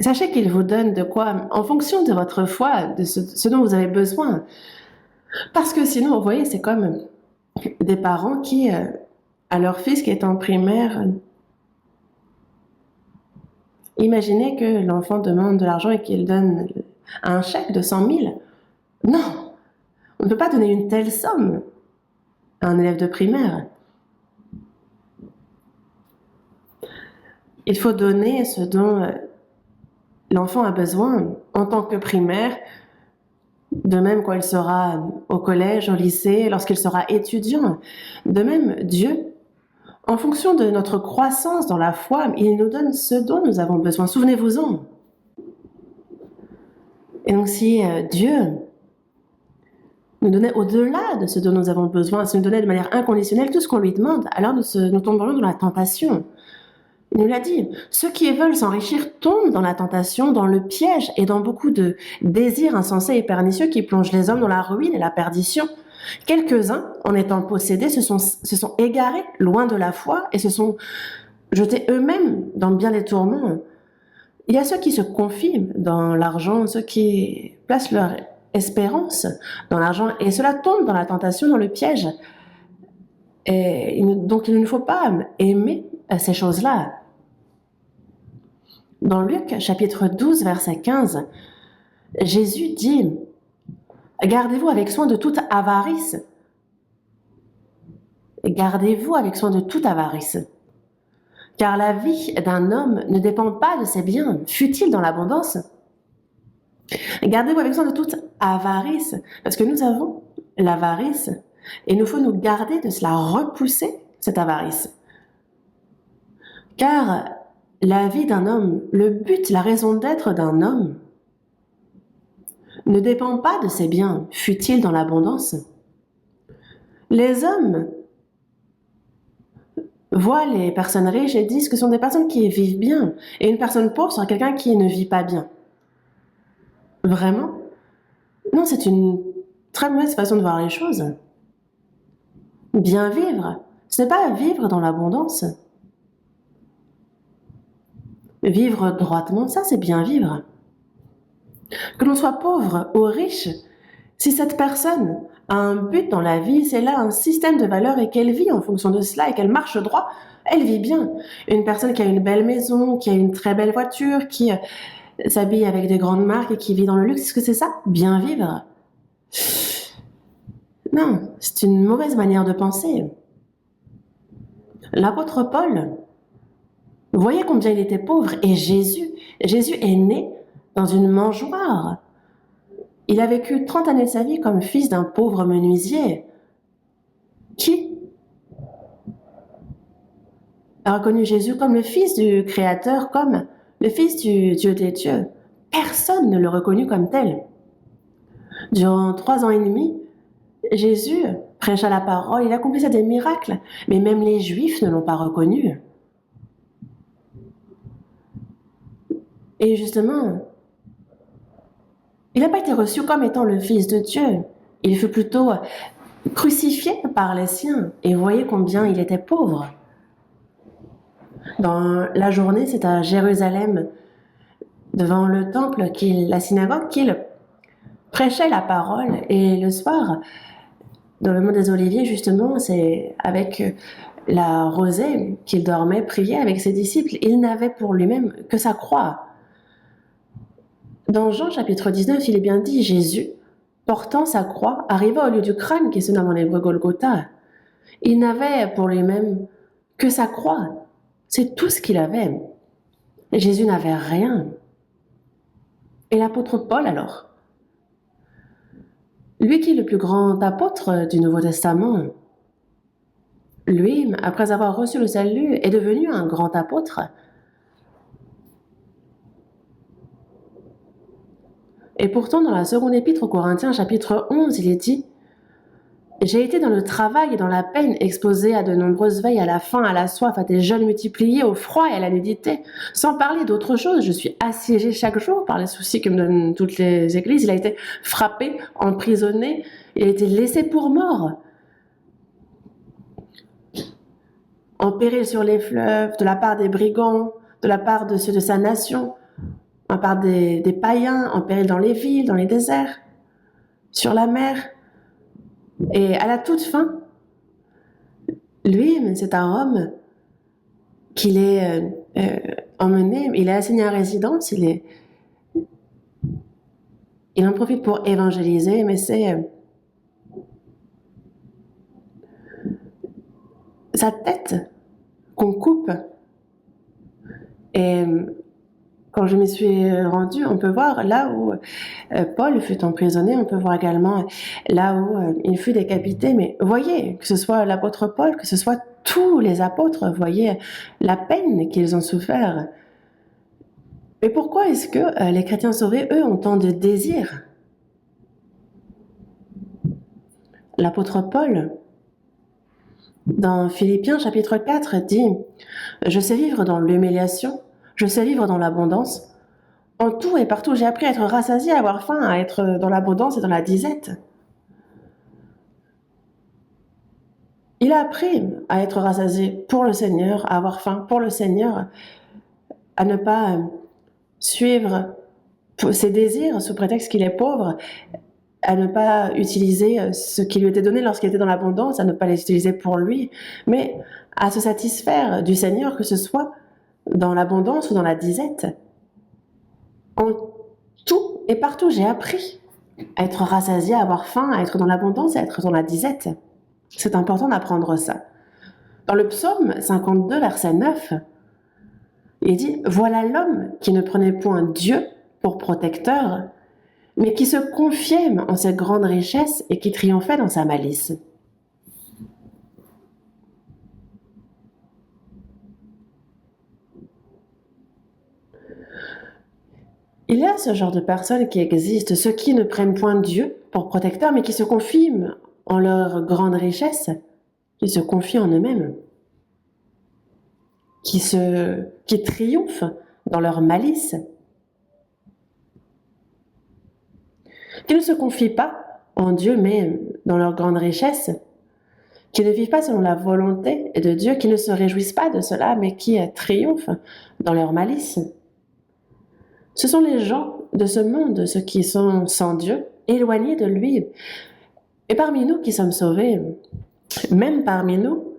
Sachez qu'il vous donne de quoi, en fonction de votre foi, de ce dont vous avez besoin. Parce que sinon, vous voyez, c'est comme des parents qui, à leur fils qui est en primaire, imaginez que l'enfant demande de l'argent et qu'il donne un chèque de 100 000. Non, on ne peut pas donner une telle somme à un élève de primaire. Il faut donner ce dont l'enfant a besoin en tant que primaire, de même quand il sera au collège, au lycée, lorsqu'il sera étudiant. De même, Dieu, en fonction de notre croissance dans la foi, il nous donne ce dont nous avons besoin. Souvenez-vous-en. Et donc si Dieu nous donnait au-delà de ce dont nous avons besoin, s'il nous donnait de manière inconditionnelle tout ce qu'on lui demande, alors nous tomberions dans la tentation. Il nous l'a dit, ceux qui veulent s'enrichir tombent dans la tentation, dans le piège et dans beaucoup de désirs insensés et pernicieux qui plongent les hommes dans la ruine et la perdition. Quelques-uns, en étant possédés, se sont égarés loin de la foi et se sont jetés eux-mêmes dans bien des tourments. Il y a ceux qui se confient dans l'argent, ceux qui placent leur espérance dans l'argent et cela tombe dans la tentation, dans le piège. Et donc il ne faut pas aimer ces choses-là. Dans Luc, chapitre 12, verset 15, Jésus dit « Gardez-vous avec soin de toute avarice. Gardez-vous avec soin de toute avarice. Car la vie d'un homme ne dépend pas de ses biens, fût-il dans l'abondance. Gardez-vous avec soin de toute avarice, parce que nous avons l'avarice, et il nous faut nous garder de cela, repousser cette avarice. Car la vie d'un homme, le but, la raison d'être d'un homme, ne dépend pas de ses biens, fût-il dans l'abondance. Les hommes voient les personnes riches et disent que ce sont des personnes qui vivent bien, et une personne pauvre sera quelqu'un qui ne vit pas bien. Vraiment? Non, c'est une très mauvaise façon de voir les choses. Bien vivre, ce n'est pas vivre dans l'abondance. Vivre droitement, ça c'est bien vivre. Que l'on soit pauvre ou riche, si cette personne a un but dans la vie, c'est là un système de valeurs et qu'elle vit en fonction de cela et qu'elle marche droit, elle vit bien. Une personne qui a une belle maison, qui a une très belle voiture, qui s'habille avec des grandes marques et qui vit dans le luxe, est-ce que c'est ça? Bien vivre? Non, c'est une mauvaise manière de penser. L'apôtre Paul, vous voyez combien il était pauvre, et Jésus est né dans une mangeoire. Il a vécu 30 années de sa vie comme fils d'un pauvre menuisier. Qui a reconnu Jésus comme le fils du Créateur, comme le fils du Dieu des dieux? Personne ne le reconnut comme tel. Durant 3 ans et demi, Jésus prêcha la parole, il accomplissait des miracles, mais même les Juifs ne l'ont pas reconnu. Et justement, il n'a pas été reçu comme étant le Fils de Dieu. Il fut plutôt crucifié par les siens. Et vous voyez combien il était pauvre. Dans la journée, c'est à Jérusalem, devant le temple, la synagogue, qu'il prêchait la parole. Et le soir, dans le mont des Oliviers, justement, c'est avec la rosée qu'il dormait, priait avec ses disciples. Il n'avait pour lui-même que sa croix. Dans Jean chapitre 19, il est bien dit, Jésus, portant sa croix, arriva au lieu du crâne qui se nomme en hébreu Golgotha. Il n'avait pour lui-même que sa croix. C'est tout ce qu'il avait. Et Jésus n'avait rien. Et l'apôtre Paul alors? Lui qui est le plus grand apôtre du Nouveau Testament, lui, après avoir reçu le salut, est devenu un grand apôtre. Et pourtant, dans la seconde épître aux Corinthiens, chapitre 11, il est dit « J'ai été dans le travail et dans la peine, exposé à de nombreuses veilles, à la faim, à la soif, à des jeûnes multipliés, au froid et à la nudité. Sans parler d'autre chose, je suis assiégé chaque jour par les soucis que me donnent toutes les églises. Il a été frappé, emprisonné, il a été laissé pour mort. » en péril sur les fleuves, de la part des brigands, de la part de ceux de sa nation, de la part des païens, en péril dans les villes, dans les déserts, sur la mer. Et à la toute fin, lui, c'est un homme qu'il est emmené, il est assigné à résidence, il en profite pour évangéliser, mais c'est sa tête qu'on coupe. Et quand je m'y suis rendue, on peut voir là où Paul fut emprisonné, on peut voir également là où il fut décapité. Mais voyez, que ce soit l'apôtre Paul, que ce soit tous les apôtres, voyez la peine qu'ils ont souffert. Mais pourquoi est-ce que les chrétiens sauvés, eux, ont tant de désirs? L'apôtre Paul, dans Philippiens chapitre 4, dit « Je sais vivre dans l'humiliation, je sais vivre dans l'abondance. En tout et partout, j'ai appris à être rassasié, à avoir faim, à être dans l'abondance et dans la disette. » Il a appris à être rassasié pour le Seigneur, à avoir faim pour le Seigneur, à ne pas suivre ses désirs sous prétexte qu'il est pauvre, à ne pas utiliser ce qui lui était donné lorsqu'il était dans l'abondance, à ne pas les utiliser pour lui, mais à se satisfaire du Seigneur, que ce soit dans l'abondance ou dans la disette. En tout et partout, j'ai appris à être rassasié, à avoir faim, à être dans l'abondance et à être dans la disette. C'est important d'apprendre ça. Dans le psaume 52, verset 9, il dit « Voilà l'homme qui ne prenait point Dieu pour protecteur, mais qui se confiait en ses grandes richesses et qui triomphait dans sa malice. » Il y a ce genre de personnes qui existent, ceux qui ne prennent point Dieu pour protecteur, mais qui se confient en leur grande richesse, qui se confient en eux-mêmes, qui triomphent dans leur malice, qui ne se confient pas en Dieu, mais dans leur grande richesse, qui ne vivent pas selon la volonté de Dieu, qui ne se réjouissent pas de cela, mais qui triomphent dans leur malice. Ce sont les gens de ce monde, ceux qui sont sans Dieu, éloignés de lui. Et parmi nous qui sommes sauvés, même parmi nous,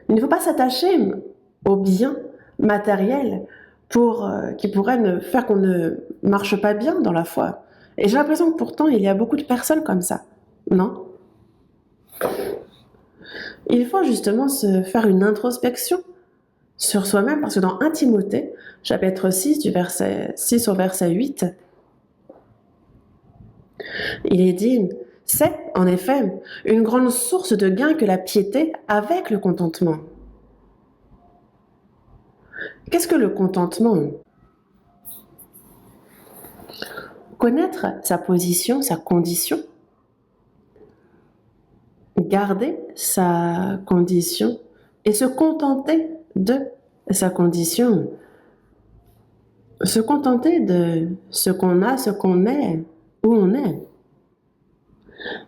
il ne faut pas s'attacher aux biens matériels qui pourraient faire qu'on ne marche pas bien dans la foi. Et j'ai l'impression que pourtant, il y a beaucoup de personnes comme ça, non? Il faut justement se faire une introspection sur soi-même, parce que dans 1 Timothée, chapitre 6, du verset 6 au verset 8, il est dit « C'est, en effet, une grande source de gain que la piété avec le contentement. » Qu'est-ce que le contentement? Connaître sa position, sa condition, garder sa condition et se contenter de sa condition. Se contenter de ce qu'on a, ce qu'on est, où on est.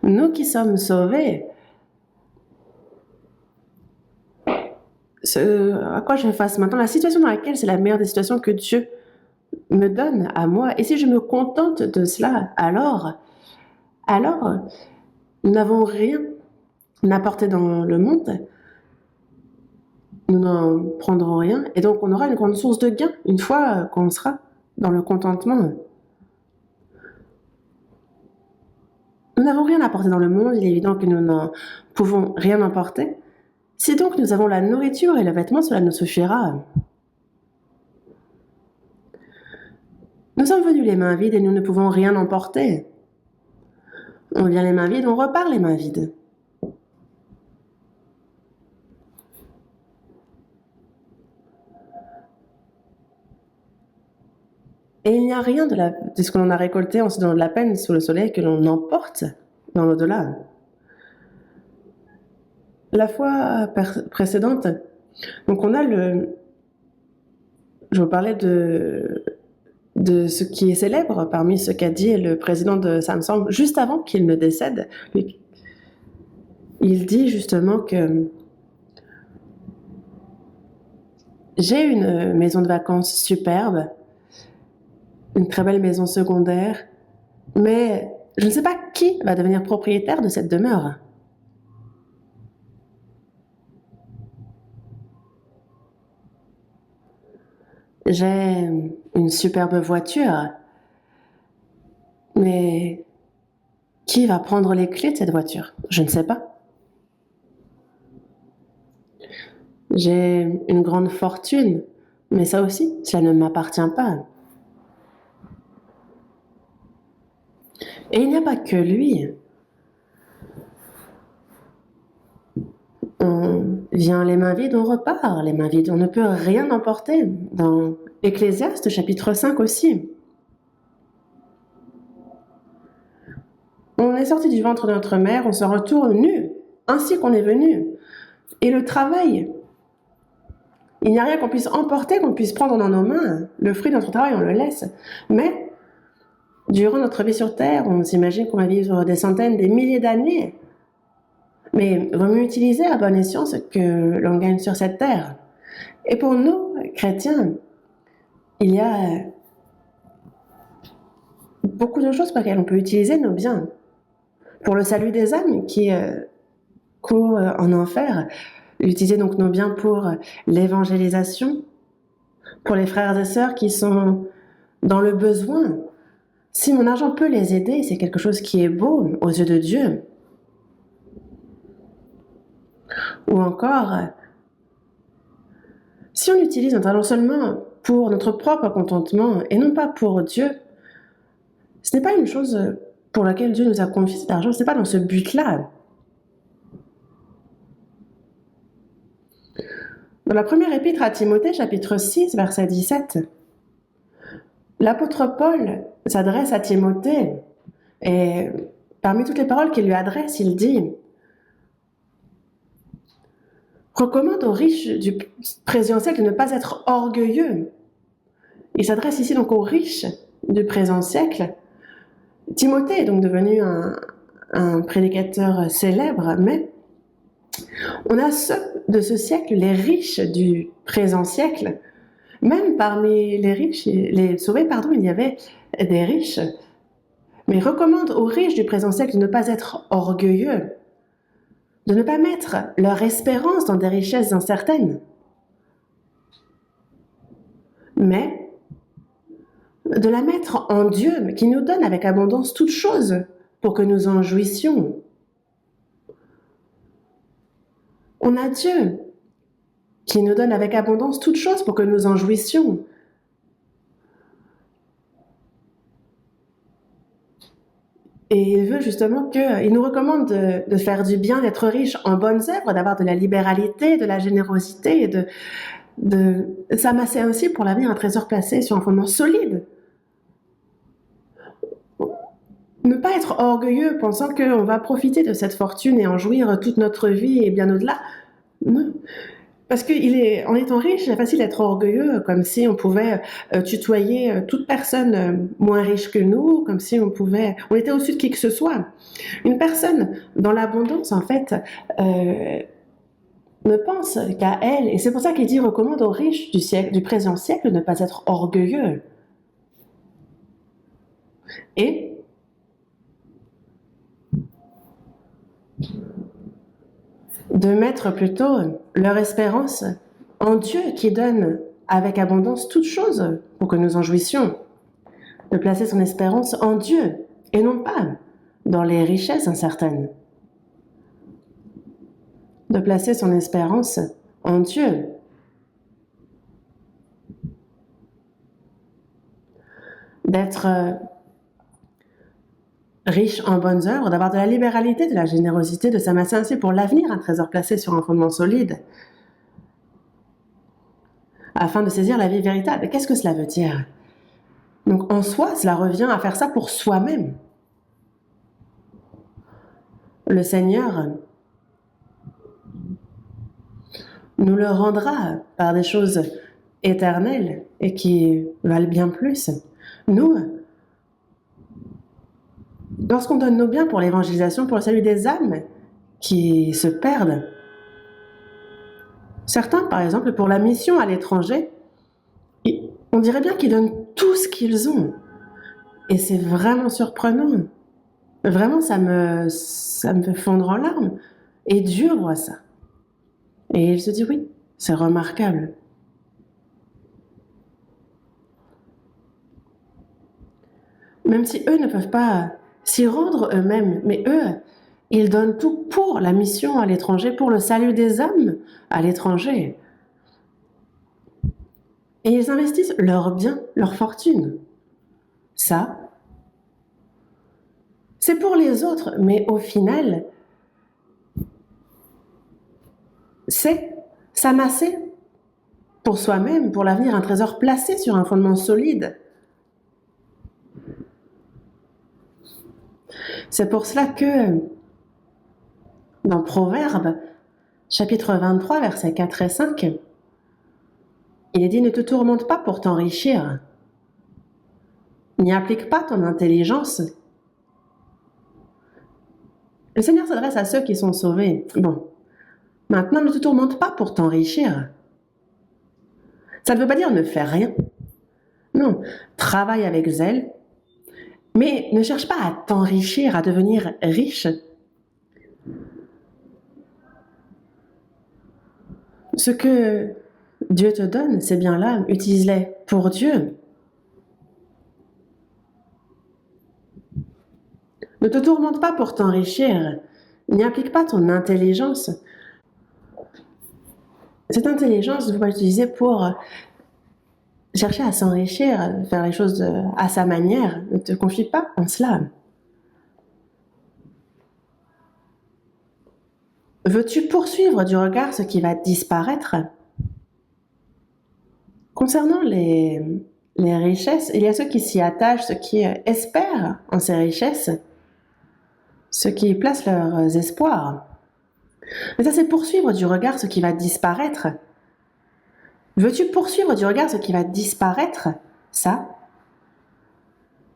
Nous qui sommes sauvés, à quoi je fais face maintenant, la situation dans laquelle c'est la meilleure des situations que Dieu me donne à moi, et si je me contente de cela, alors nous n'avons rien à apporter dans le monde, nous n'en prendrons rien, et donc on aura une grande source de gain une fois qu'on sera dans le contentement. Nous n'avons rien à apporter dans le monde, il est évident que nous n'en pouvons rien apporter. Si donc nous avons la nourriture et le vêtement, cela nous suffira. Nous sommes venus les mains vides et nous ne pouvons rien emporter. On vient les mains vides, on repart les mains vides. Et il n'y a rien de ce que l'on a récolté en se donnant de la peine sous le soleil que l'on emporte dans l'au-delà. La fois précédente, donc on a je vous parlais de ce qui est célèbre parmi ce qu'a dit le président de Samsung juste avant qu'il ne décède. Il dit justement que J'ai une maison de vacances superbe, une très belle maison secondaire, mais je ne sais pas qui va devenir propriétaire de cette demeure. J'ai une superbe voiture, mais qui va prendre les clés de cette voiture? Je ne sais pas. J'ai une grande fortune, mais ça aussi, cela ne m'appartient pas. Et il n'y a pas que lui. On vient les mains vides, on repart les mains vides. On ne peut rien emporter. Dans Ecclésiaste, chapitre 5 aussi. On est sorti du ventre de notre mère, on se retourne nu, ainsi qu'on est venu. Et le travail, il n'y a rien qu'on puisse emporter, qu'on puisse prendre dans nos mains. Le fruit de notre travail, on le laisse. Mais, durant notre vie sur Terre, on s'imagine qu'on va vivre des centaines, des milliers d'années. Mais vaut mieux utiliser à bon escient ce que l'on gagne sur cette terre. Et pour nous, chrétiens, il y a beaucoup de choses pour lesquelles on peut utiliser nos biens. Pour le salut des âmes qui courent en enfer, utiliser donc nos biens pour l'évangélisation, pour les frères et sœurs qui sont dans le besoin. Si mon argent peut les aider, c'est quelque chose qui est beau aux yeux de Dieu. Ou encore, si on utilise notre argent seulement pour notre propre contentement et non pas pour Dieu, ce n'est pas une chose pour laquelle Dieu nous a confié cet argent, ce n'est pas dans ce but-là. Dans la première épître à Timothée, chapitre 6, verset 17, l'apôtre Paul s'adresse à Timothée et parmi toutes les paroles qu'il lui adresse, il dit « Recommande aux riches du présent siècle de ne pas être orgueilleux. » Il s'adresse ici donc aux riches du présent siècle. Timothée est donc devenu un prédicateur célèbre, mais on a ceux de ce siècle, les riches du présent siècle. Même parmi les riches, les sauvés, pardon, il y avait des riches. Mais recommande aux riches du présent siècle de ne pas être orgueilleux, de ne pas mettre leur espérance dans des richesses incertaines, mais de la mettre en Dieu, qui nous donne avec abondance toutes choses pour que nous en jouissions. On a Dieu qui nous donne avec abondance toutes choses pour que nous en jouissions. Et il veut justement il nous recommande de faire du bien, d'être riche en bonnes œuvres, d'avoir de la libéralité, de la générosité, et de s'amasser aussi pour l'avenir un trésor placé sur un fondement solide. Ne pas être orgueilleux pensant qu'on va profiter de cette fortune et en jouir toute notre vie et bien au-delà. Non. Parce qu'en étant riche, c'est facile d'être orgueilleux, comme si on pouvait tutoyer toute personne moins riche que nous, comme si on était au-dessus de qui que ce soit. Une personne dans l'abondance, en fait, ne pense qu'à elle, et c'est pour ça qu'il dit recommande aux riches du présent siècle de ne pas être orgueilleux. Et de mettre plutôt leur espérance en Dieu qui donne avec abondance toutes choses pour que nous en jouissions. De placer son espérance en Dieu et non pas dans les richesses incertaines. De placer son espérance en Dieu. D'être riche en bonnes œuvres, d'avoir de la libéralité, de la générosité, de s'amasser ainsi pour l'avenir un trésor placé sur un fondement solide, afin de saisir la vie véritable. Qu'est-ce que cela veut dire? Donc en soi, cela revient à faire ça pour soi-même. Le Seigneur nous le rendra par des choses éternelles et qui valent bien plus. Nous, lorsqu'on donne nos biens pour l'évangélisation, pour le salut des âmes qui se perdent, Certains, par exemple, pour la mission à l'étranger, on dirait bien qu'ils donnent tout ce qu'ils ont. Et c'est vraiment surprenant. Vraiment, ça me fait fondre en larmes. Et Dieu voit ça. Et il se dit oui, c'est remarquable. Même si eux ne peuvent pas s'y rendre eux-mêmes, mais eux, ils donnent tout pour la mission à l'étranger, pour le salut des âmes à l'étranger. Et ils investissent leurs biens, leur fortune. Ça, c'est pour les autres, mais au final, c'est s'amasser pour soi-même, pour l'avenir, un trésor placé sur un fondement solide. C'est pour cela que dans Proverbes, chapitre 23, versets 4 et 5, il est dit « Ne te tourmente pas pour t'enrichir, n'y applique pas ton intelligence. » Le Seigneur s'adresse à ceux qui sont sauvés. Bon, maintenant ne te tourmente pas pour t'enrichir. Ça ne veut pas dire ne faire rien. Non, travaille avec zèle, mais ne cherche pas à t'enrichir, à devenir riche. Ce que Dieu te donne, ces biens-là, utilise-les pour Dieu. Ne te tourmente pas pour t'enrichir, n'y applique pas ton intelligence. Cette intelligence, vous pouvez l'utiliser pour chercher à s'enrichir, faire les choses à sa manière. Ne te confie pas en cela. Veux-tu poursuivre du regard ce qui va disparaître? Concernant les richesses, il y a ceux qui s'y attachent, ceux qui espèrent en ces richesses, ceux qui placent leurs espoirs. Mais ça, c'est poursuivre du regard ce qui va disparaître. Veux-tu poursuivre du regard ce qui va disparaître? Ça,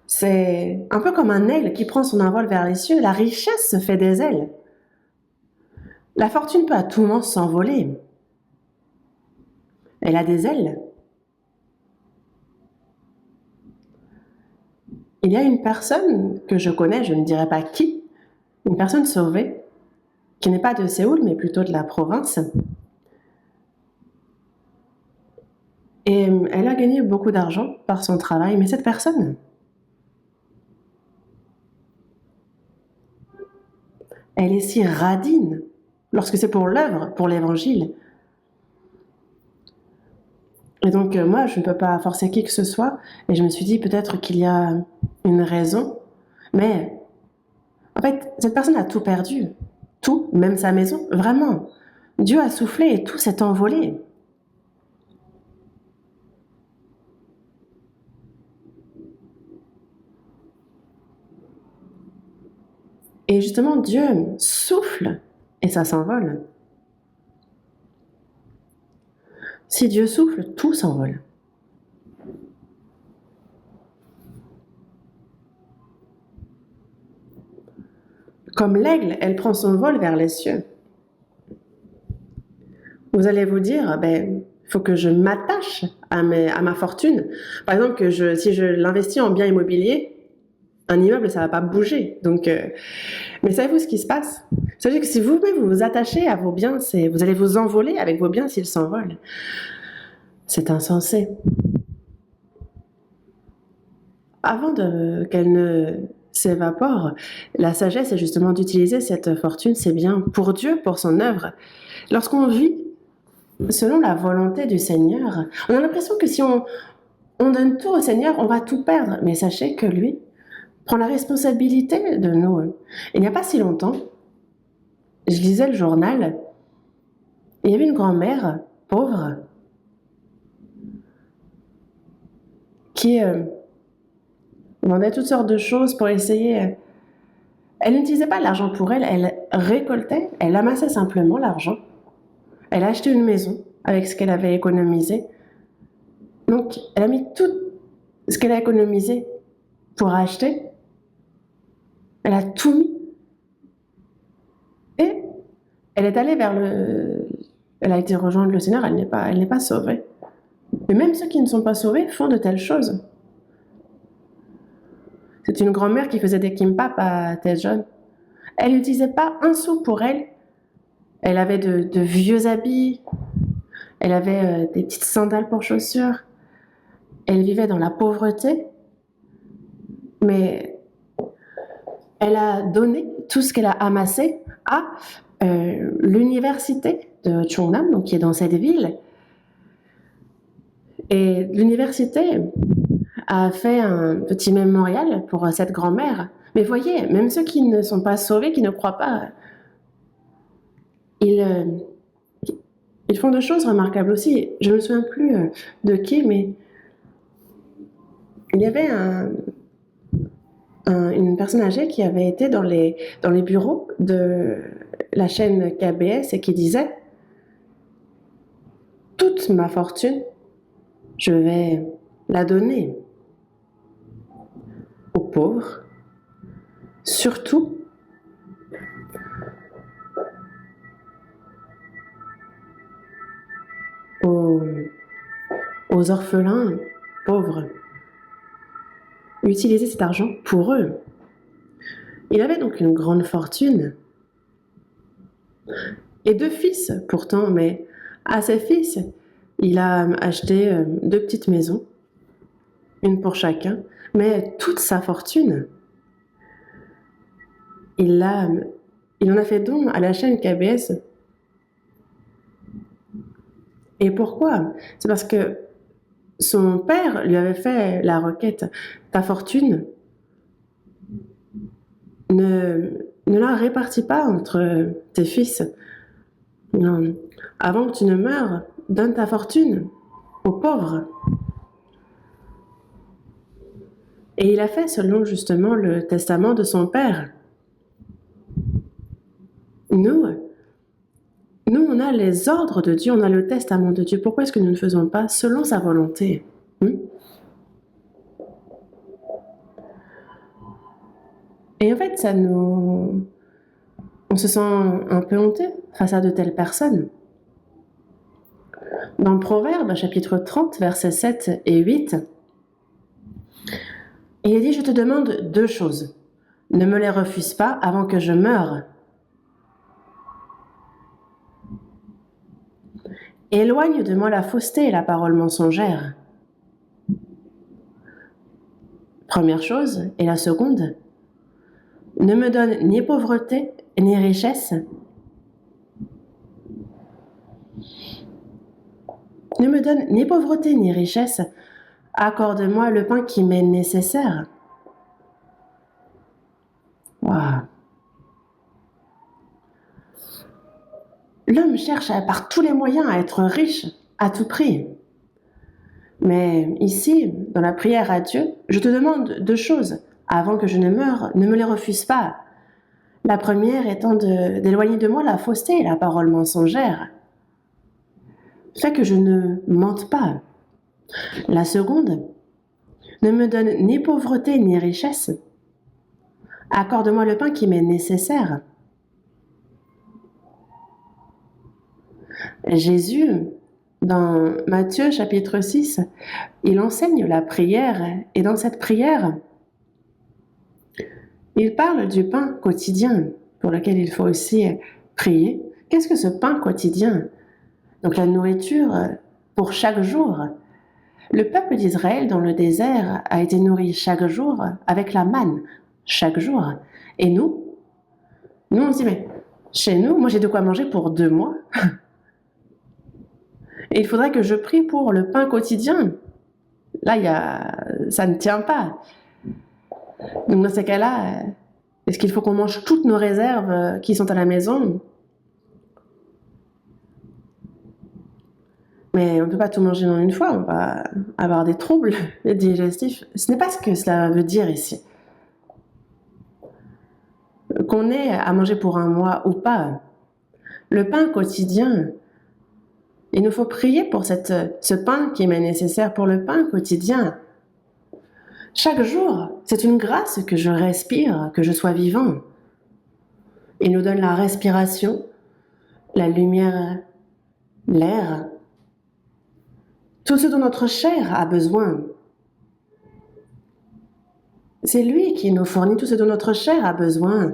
c'est un peu comme un aigle qui prend son envol vers les cieux. La richesse se fait des ailes. La fortune peut à tout moment s'envoler. Elle a des ailes. Il y a une personne que je connais, je ne dirais pas qui, une personne sauvée, qui n'est pas de Séoul, mais plutôt de la province. Et elle a gagné beaucoup d'argent par son travail, mais cette personne, elle est si radine lorsque c'est pour l'œuvre, pour l'évangile. Et donc, moi, je ne peux pas forcer qui que ce soit. Et je me suis dit, peut-être qu'il y a une raison. Mais, en fait, cette personne a tout perdu. Tout, même sa maison, vraiment. Dieu a soufflé et tout s'est envolé. Et justement, Dieu souffle et ça s'envole. Si Dieu souffle, tout s'envole. Comme l'aigle, elle prend son vol vers les cieux. Vous allez vous dire, il faut que je m'attache à ma fortune. Par exemple, si je l'investis en biens immobiliers, un immeuble, ça ne va pas bouger. Donc, mais savez-vous ce qui se passe? Sachez que si vous-même vous vous attachez à vos biens, vous allez vous envoler avec vos biens s'ils s'envolent. C'est insensé. Avant qu'elle ne s'évapore, la sagesse est justement d'utiliser cette fortune, ces biens, pour Dieu, pour son œuvre. Lorsqu'on vit selon la volonté du Seigneur, on a l'impression que si on donne tout au Seigneur, on va tout perdre. Mais sachez que lui prend la responsabilité de nous. Il n'y a pas si longtemps, je lisais le journal, et il y avait une grand-mère pauvre qui demandait toutes sortes de choses pour essayer. Elle n'utilisait pas l'argent pour elle, elle récoltait, elle amassait simplement l'argent. Elle a acheté une maison avec ce qu'elle avait économisé. Donc, elle a mis tout ce qu'elle a économisé pour acheter. Elle a tout mis. Et elle est allée vers Elle a été rejoindre le Seigneur, elle n'est pas sauvée. Mais même ceux qui ne sont pas sauvés font de telles choses. C'est une grand-mère qui faisait des kimbap à Daejeon. Elle n'utilisait pas un sou pour elle. Elle avait de vieux habits. Elle avait des petites sandales pour chaussures. Elle vivait dans la pauvreté. Mais elle a donné tout ce qu'elle a amassé à l'université de Cheongnam, donc qui est dans cette ville. Et l'université a fait un petit mémorial pour cette grand-mère. Mais voyez, même ceux qui ne sont pas sauvés, qui ne croient pas, ils font de choses remarquables aussi. Je ne me souviens plus de qui, mais il y avait une personne âgée qui avait été dans les bureaux de la chaîne KBS et qui disait « Toute ma fortune, je vais la donner aux pauvres, surtout aux orphelins pauvres. » Utiliser cet argent pour eux. Il avait donc une grande fortune et 2 fils pourtant, mais à ses fils, il a acheté 2 petites maisons, une pour chacun, mais toute sa fortune, il en a fait don à la chaîne KBS. Et pourquoi? C'est parce que son père lui avait fait la requête. Ta fortune, ne la répartis pas entre tes fils. Non. Avant que tu ne meures, donne ta fortune aux pauvres. Et il a fait selon justement le testament de son père. Nous, on a les ordres de Dieu, on a le testament de Dieu. Pourquoi est-ce que nous ne faisons pas selon sa volonté? Et en fait, on se sent un peu honteux face à de telles personnes. Dans Proverbe, chapitre 30, versets 7 et 8, il est dit « Je te demande 2 choses. Ne me les refuse pas avant que je meure. Éloigne de moi la fausseté et la parole mensongère. » Première chose. Et la seconde, ne me donne ni pauvreté ni richesse. Ne me donne ni pauvreté ni richesse. Accorde-moi le pain qui m'est nécessaire. Wow. L'homme cherche par tous les moyens à être riche, à tout prix. Mais ici, dans la prière à Dieu, je te demande 2 choses. Avant que je ne meure, ne me les refuse pas. La première étant d'éloigner de moi la fausseté et la parole mensongère. Fais que je ne mente pas. La seconde, ne me donne ni pauvreté ni richesse. Accorde-moi le pain qui m'est nécessaire. Jésus, dans Matthieu chapitre 6, il enseigne la prière et dans cette prière, il parle du pain quotidien pour lequel il faut aussi prier. Qu'est-ce que ce pain quotidien? Donc la nourriture pour chaque jour. Le peuple d'Israël dans le désert a été nourri chaque jour avec la manne, chaque jour. Et nous, on se dit, mais chez nous, moi j'ai de quoi manger pour 2 mois. Et il faudrait que je prie pour le pain quotidien. Là, ça ne tient pas. Donc dans ces cas-là, est-ce qu'il faut qu'on mange toutes nos réserves qui sont à la maison? Mais on ne peut pas tout manger en une fois, on va avoir des troubles digestifs. Ce n'est pas ce que cela veut dire ici. Qu'on ait à manger pour 1 mois ou pas, le pain quotidien, il nous faut prier pour ce pain qui m'est nécessaire pour le pain quotidien. Chaque jour, c'est une grâce que je respire, que je sois vivant. Il nous donne la respiration, la lumière l'air, tout ce dont notre chair a besoin. C'est lui qui nous fournit tout ce dont notre chair a besoin.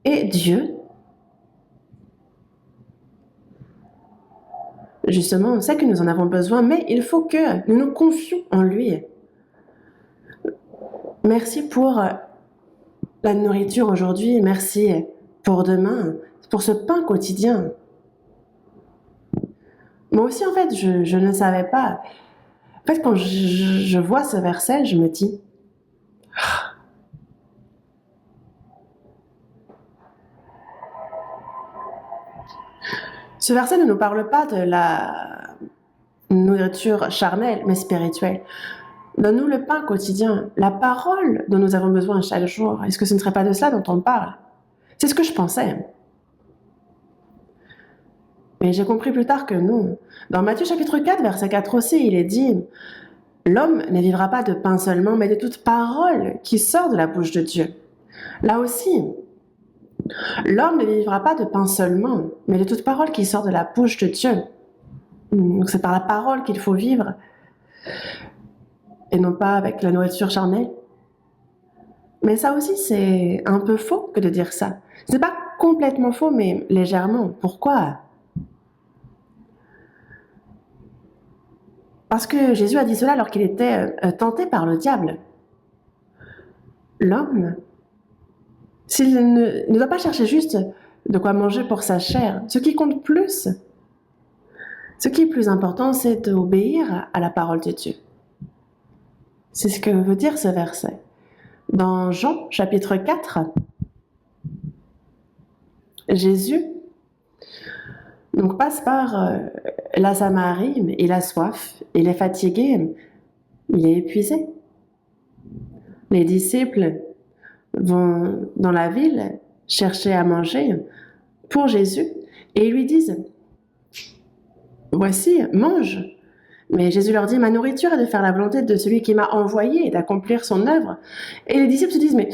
Et Dieu, justement, sait que nous en avons besoin, mais il faut que nous nous confions en lui. Merci pour la nourriture aujourd'hui, merci pour demain, pour ce pain quotidien. Moi aussi, en fait, je ne savais pas. En fait, quand je vois ce verset, je me dis, ce verset ne nous parle pas de la nourriture charnelle, mais spirituelle. Donne-nous le pain quotidien, la parole dont nous avons besoin chaque jour. Est-ce que ce ne serait pas de cela dont on parle? C'est ce que je pensais. Mais j'ai compris plus tard que non. Dans Matthieu chapitre 4, verset 4 aussi, il est dit « L'homme ne vivra pas de pain seulement, mais de toute parole qui sort de la bouche de Dieu. » Là aussi, l'homme ne vivra pas de pain seulement, mais de toute parole qui sort de la bouche de Dieu. Donc c'est par la parole qu'il faut vivre, et non pas avec la nourriture charnelle. Mais ça aussi, c'est un peu faux que de dire ça. C'est pas complètement faux, mais légèrement. Pourquoi? Parce que Jésus a dit cela alors qu'il était tenté par le diable. L'homme, s'il ne doit pas chercher juste de quoi manger pour sa chair, ce qui compte plus, ce qui est plus important, c'est d'obéir à la parole de Dieu. C'est ce que veut dire ce verset. Dans Jean chapitre 4, Jésus donc passe par la Samarie, il a soif, il est fatigué, il est épuisé. Les disciples vont dans la ville chercher à manger pour Jésus et ils lui disent « Voici, mange !» Mais Jésus leur dit « Ma nourriture est de faire la volonté de celui qui m'a envoyé et d'accomplir son œuvre. » Et les disciples se disent « Mais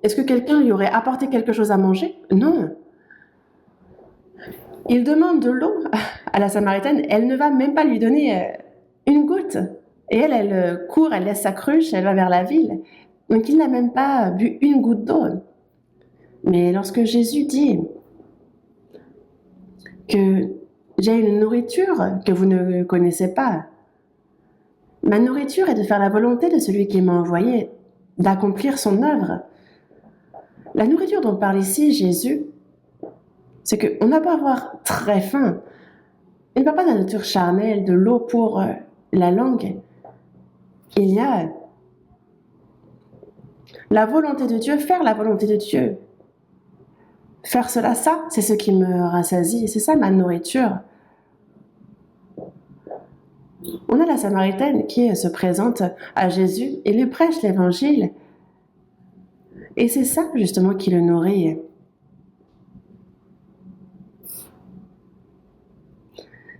est-ce que quelqu'un lui aurait apporté quelque chose à manger ?» Non. Il demande de l'eau à la Samaritaine, elle ne va même pas lui donner une goutte. Et elle court, elle laisse sa cruche, elle va vers la ville. Donc il n'a même pas bu une goutte d'eau. Mais lorsque Jésus dit que j'ai une nourriture que vous ne connaissez pas, ma nourriture est de faire la volonté de celui qui m'a envoyé, d'accomplir son œuvre. La nourriture dont parle ici Jésus, c'est qu'on n'a pas à avoir très faim. Il ne parle pas de la nourriture charnelle, de l'eau pour la langue. Il y a la volonté de Dieu, faire la volonté de Dieu. Faire cela, ça, c'est ce qui me rassasie. C'est ça ma nourriture. On a la Samaritaine qui se présente à Jésus et lui prêche l'évangile. Et c'est ça, justement, qui le nourrit.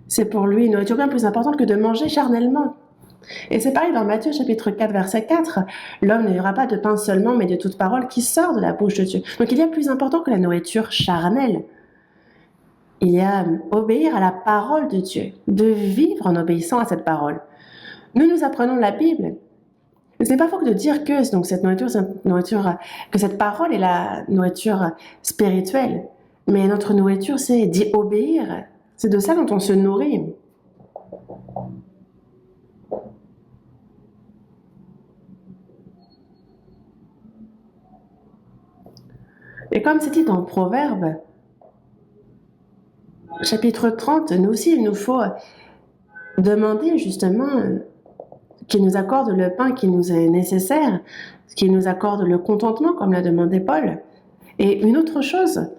C'est pour lui une nourriture bien plus importante que de manger charnellement. Et c'est pareil dans Matthieu chapitre 4, verset 4. L'homme ne vivra pas de pain seulement, mais de toute parole qui sort de la bouche de Dieu. Donc il y a plus important que la nourriture charnelle. Il y a obéir à la parole de Dieu, de vivre en obéissant à cette parole. Nous apprenons la Bible. Ce n'est pas faux de dire que donc, cette nourriture, que cette parole est la nourriture spirituelle. Mais notre nourriture, c'est d'y obéir. C'est de ça dont on se nourrit. Et comme c'est dit dans Proverbe, chapitre 30, nous aussi, il nous faut demander justement qu'il nous accorde le pain qui nous est nécessaire, qu'il nous accorde le contentement, comme l'a demandé Paul. Et une autre chose,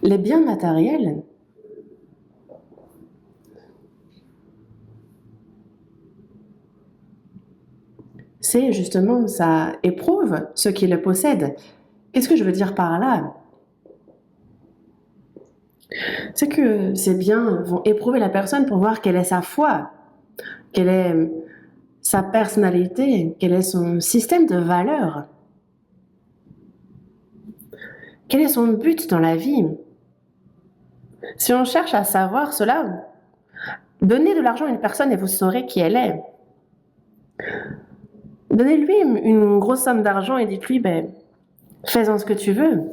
les biens matériels, c'est justement, ça éprouve ceux qui le possèdent. Qu'est-ce que je veux dire par là? C'est que ces biens vont éprouver la personne pour voir quelle est sa foi, quelle est sa personnalité, quel est son système de valeurs, quel est son but dans la vie. Si on cherche à savoir cela, donnez de l'argent à une personne et vous saurez qui elle est. Donnez-lui une grosse somme d'argent et dites-lui, fais-en ce que tu veux.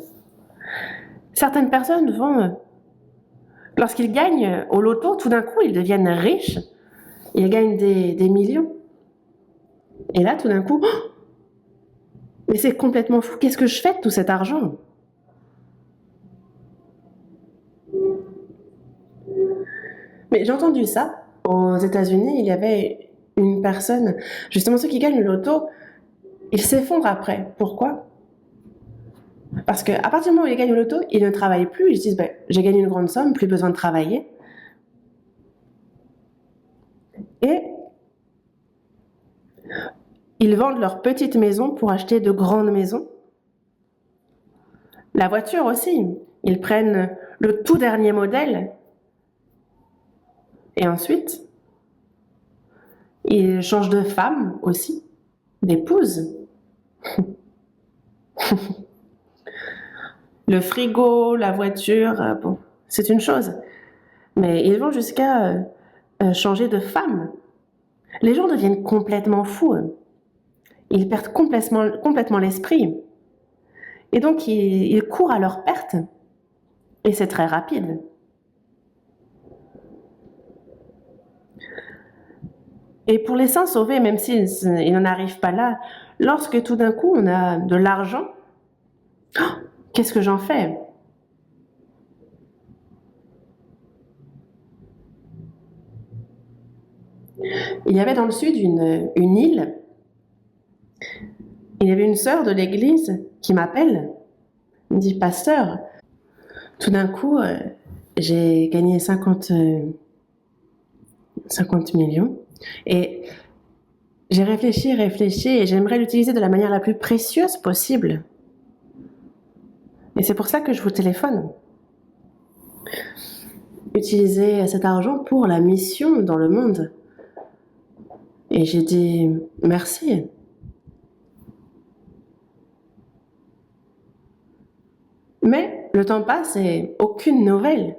Certaines personnes vont, lorsqu'ils gagnent au loto, tout d'un coup, ils deviennent riches, ils gagnent des millions. Et là, tout d'un coup, oh, mais c'est complètement fou, qu'est-ce que je fais de tout cet argent? Mais j'ai entendu ça. Aux États-Unis, il y avait une personne, justement ceux qui gagnent le loto, ils s'effondrent après. Pourquoi? Parce qu'à partir du moment où ils gagnent le loto, ils ne travaillent plus. Ils se disent, j'ai gagné une grande somme, plus besoin de travailler. Et ils vendent leur petite maison pour acheter de grandes maisons. La voiture aussi. Ils prennent le tout dernier modèle. Et ensuite, ils changent de femme aussi, d'épouse. Le frigo, la voiture, bon, c'est une chose. Mais ils vont jusqu'à changer de femme. Les gens deviennent complètement fous. Ils perdent complètement l'esprit. Et donc, ils courent à leur perte. Et c'est très rapide. Et pour les saints sauvés, même s'ils n'en arrivent pas là, lorsque tout d'un coup on a de l'argent, oh, qu'est-ce que j'en fais? Il y avait dans le sud une île. Il y avait une sœur de l'église qui m'appelle, me dit, pasteur, tout d'un coup, j'ai gagné 50 millions. Et j'ai réfléchi, et j'aimerais l'utiliser de la manière la plus précieuse possible. Et c'est pour ça que je vous téléphone. Utiliser cet argent pour la mission dans le monde. Et j'ai dit, merci. Mais le temps passe et aucune nouvelle.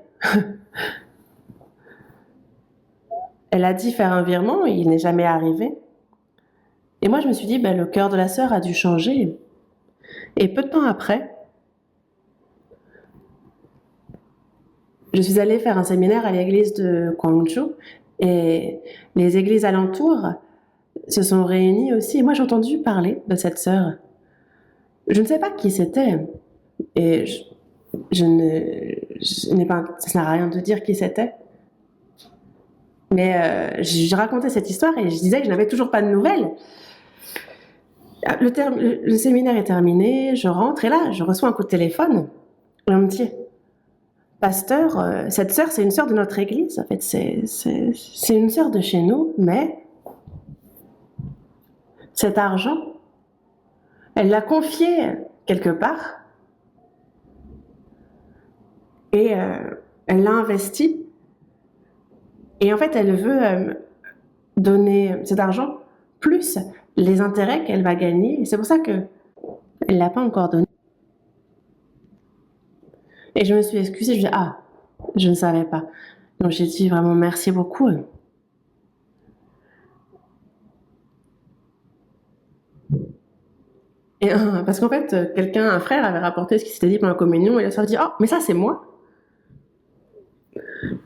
Elle a dit faire un virement, il n'est jamais arrivé. Et moi, je me suis dit, le cœur de la sœur a dû changer. Et peu de temps après, je suis allée faire un séminaire à l'église de Gwangju et les églises alentours se sont réunies aussi. Et moi, j'ai entendu parler de cette sœur. Je ne sais pas qui c'était et je n'ai pas, ça sert à rien de dire qui c'était. Mais j'ai raconté cette histoire et je disais que je n'avais toujours pas de nouvelles. Le séminaire est terminé, je rentre et là, je reçois un coup de téléphone. Et on me dit, pasteur, cette sœur, c'est une sœur de notre église. En fait, c'est une sœur de chez nous, mais cet argent, elle l'a confié quelque part et elle l'a investi. Et en fait, elle veut donner cet argent plus les intérêts qu'elle va gagner. Et c'est pour ça qu'elle ne l'a pas encore donné. Et je me suis excusée, je dis, je ne savais pas. Donc j'ai dit vraiment merci beaucoup. Et parce qu'en fait, un frère avait rapporté ce qui s'était dit pendant la communion et la sœur dit, mais ça c'est moi.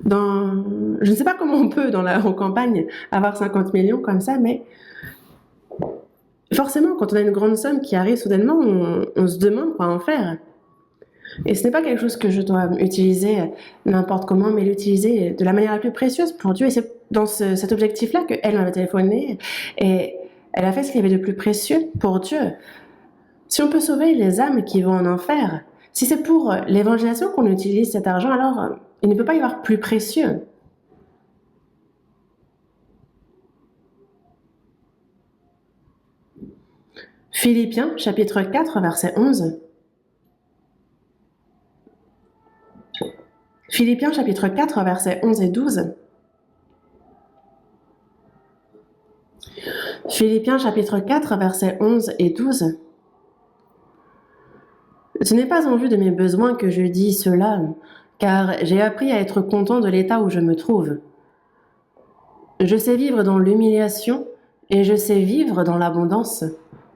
Je ne sais pas comment on peut en campagne avoir 50 millions comme ça, mais forcément, quand on a une grande somme qui arrive soudainement, on se demande quoi en faire. Et ce n'est pas quelque chose que je dois utiliser n'importe comment, mais l'utiliser de la manière la plus précieuse pour Dieu. Et c'est dans cet objectif-là qu'elle m'avait téléphoné et elle a fait ce qu'il y avait de plus précieux pour Dieu. Si on peut sauver les âmes qui vont en enfer, si c'est pour l'évangélisation qu'on utilise cet argent, alors il ne peut pas y avoir plus précieux. Philippiens, chapitre 4, verset 11. Philippiens, chapitre 4, versets 11 et 12. Philippiens, chapitre 4, versets 11 et 12. Ce n'est pas en vue de mes besoins que je dis cela, car j'ai appris à être content de l'état où je me trouve. Je sais vivre dans l'humiliation et je sais vivre dans l'abondance,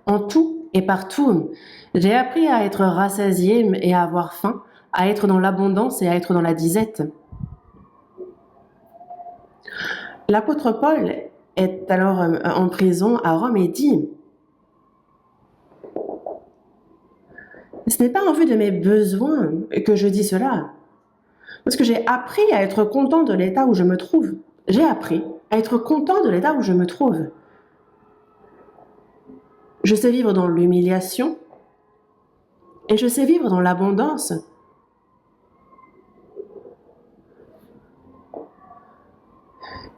en tout et partout. J'ai appris à être rassasié et à avoir faim, à être dans l'abondance et à être dans la disette. L'apôtre Paul est alors en prison à Rome et dit: ce n'est pas en vue de mes besoins que je dis cela, parce que j'ai appris à être content de l'état où je me trouve. J'ai appris à être content de l'état où je me trouve. Je sais vivre dans l'humiliation et je sais vivre dans l'abondance.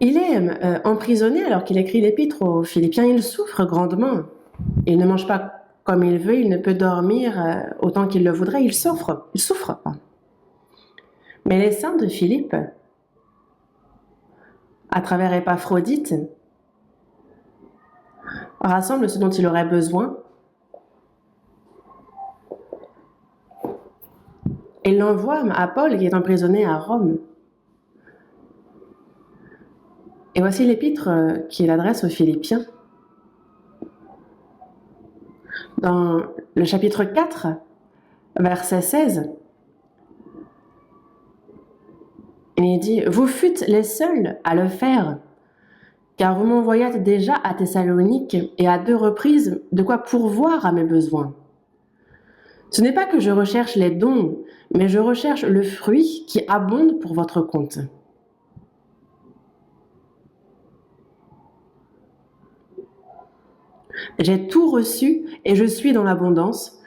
Il est emprisonné alors qu'il écrit l'épître aux Philippiens. Il souffre grandement. Il ne mange pas comme il veut, il ne peut dormir autant qu'il le voudrait. Il souffre. Mais les saints de Philippe, à travers Épaphrodite, rassemblent ce dont il aurait besoin et l'envoient à Paul qui est emprisonné à Rome. Et voici l'épître qu'il adresse aux Philippiens. Dans le chapitre 4, verset 16, il dit: vous fûtes les seuls à le faire, car vous m'envoyâtes déjà à Thessalonique et à 2 reprises de quoi pourvoir à mes besoins. Ce n'est pas que je recherche les dons, mais je recherche le fruit qui abonde pour votre compte. J'ai tout reçu et je suis dans l'abondance.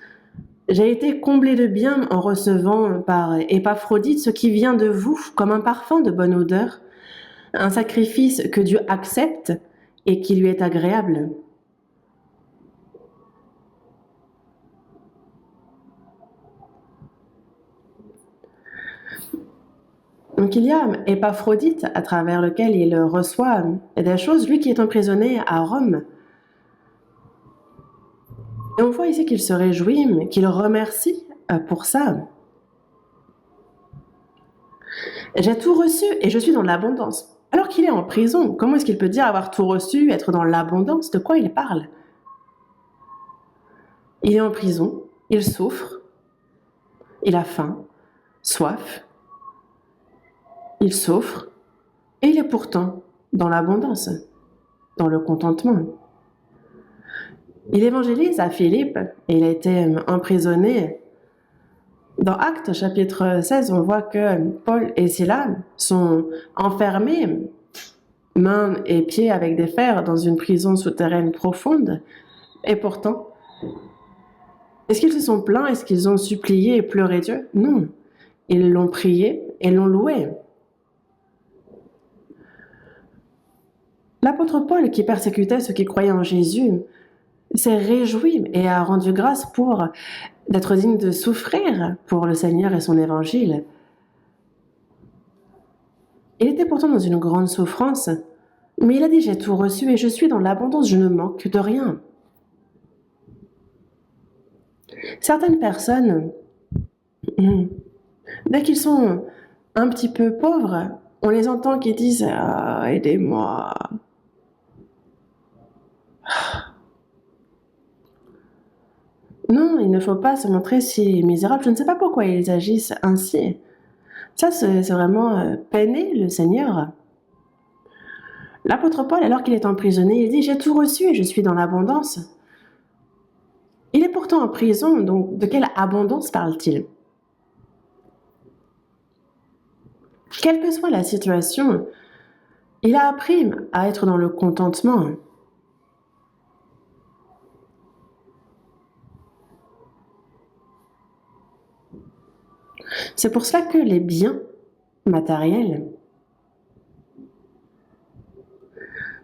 J'ai été comblé de bien en recevant par Épaphrodite ce qui vient de vous comme un parfum de bonne odeur, un sacrifice que Dieu accepte et qui lui est agréable. Donc il y a Épaphrodite à travers lequel il reçoit des choses, lui qui est emprisonné à Rome. Et on voit ici qu'il se réjouit, qu'il remercie pour ça. J'ai tout reçu et je suis dans l'abondance. Alors qu'il est en prison, comment est-ce qu'il peut dire avoir tout reçu, être dans l'abondance? De quoi il parle? Il est en prison, il souffre, il a faim, soif, il souffre, et il est pourtant dans l'abondance, dans le contentement. Il évangélise à Philippe, et il a été emprisonné. Dans Actes chapitre 16, on voit que Paul et Silas sont enfermés, mains et pieds avec des fers, dans une prison souterraine profonde. Et pourtant, est-ce qu'ils se sont plaints? Est-ce qu'ils ont supplié et pleuré Dieu? Non. Ils l'ont prié et l'ont loué. L'apôtre Paul, qui persécutait ceux qui croyaient en Jésus, s'est réjoui et a rendu grâce pour d'être digne de souffrir pour le Seigneur et son évangile. Il était pourtant dans une grande souffrance, mais il a dit: j'ai tout reçu et je suis dans l'abondance, je ne manque de rien. Certaines personnes, dès qu'ils sont un petit peu pauvres, on les entend qui disent: ah, aidez-moi. Non, il ne faut pas se montrer si misérable. Je ne sais pas pourquoi ils agissent ainsi. Ça, c'est vraiment peiner le Seigneur. L'apôtre Paul, alors qu'il est emprisonné, il dit: j'ai tout reçu et je suis dans l'abondance. Il est pourtant en prison, donc de quelle abondance parle-t-il? Quelle que soit la situation, il a appris à être dans le contentement. C'est pour cela que les biens matériels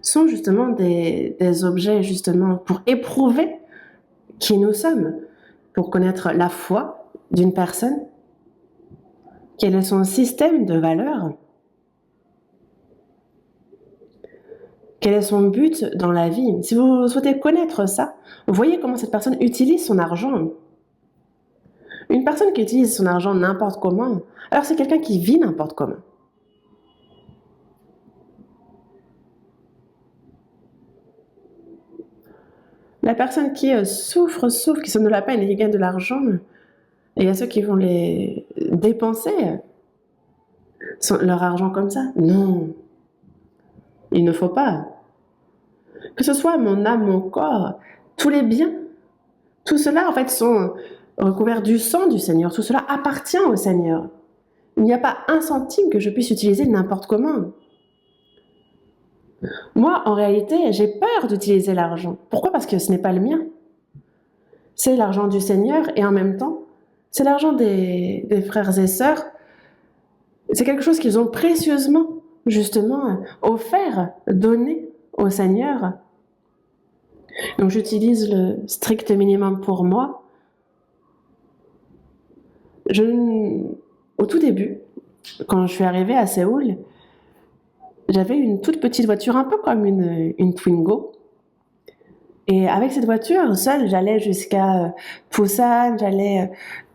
sont justement des objets justement pour éprouver qui nous sommes, pour connaître la foi d'une personne, quel est son système de valeurs, quel est son but dans la vie. Si vous souhaitez connaître ça, vous voyez comment cette personne utilise son argent. Une personne personne qui utilise son argent n'importe comment, alors c'est quelqu'un qui vit n'importe comment. La personne qui souffre, qui se donne de la peine et qui gagne de l'argent, et il y a ceux qui vont les dépenser, leur argent comme ça. Non, il ne faut pas. Que ce soit mon âme, mon corps, tous les biens, tout cela en fait sont recouverts du sang du Seigneur. Tout cela appartient au Seigneur. Il n'y a pas un centime que je puisse utiliser n'importe comment. Moi, en réalité, j'ai peur d'utiliser l'argent. Pourquoi? Parce que ce n'est pas le mien. C'est l'argent du Seigneur et en même temps, c'est l'argent des frères et sœurs. C'est quelque chose qu'ils ont précieusement, justement, offert, donné au Seigneur. Donc j'utilise le strict minimum pour moi. Au tout début, quand je suis arrivée à Séoul, j'avais une toute petite voiture, un peu comme une Twingo. Et avec cette voiture, seule, j'allais jusqu'à Busan,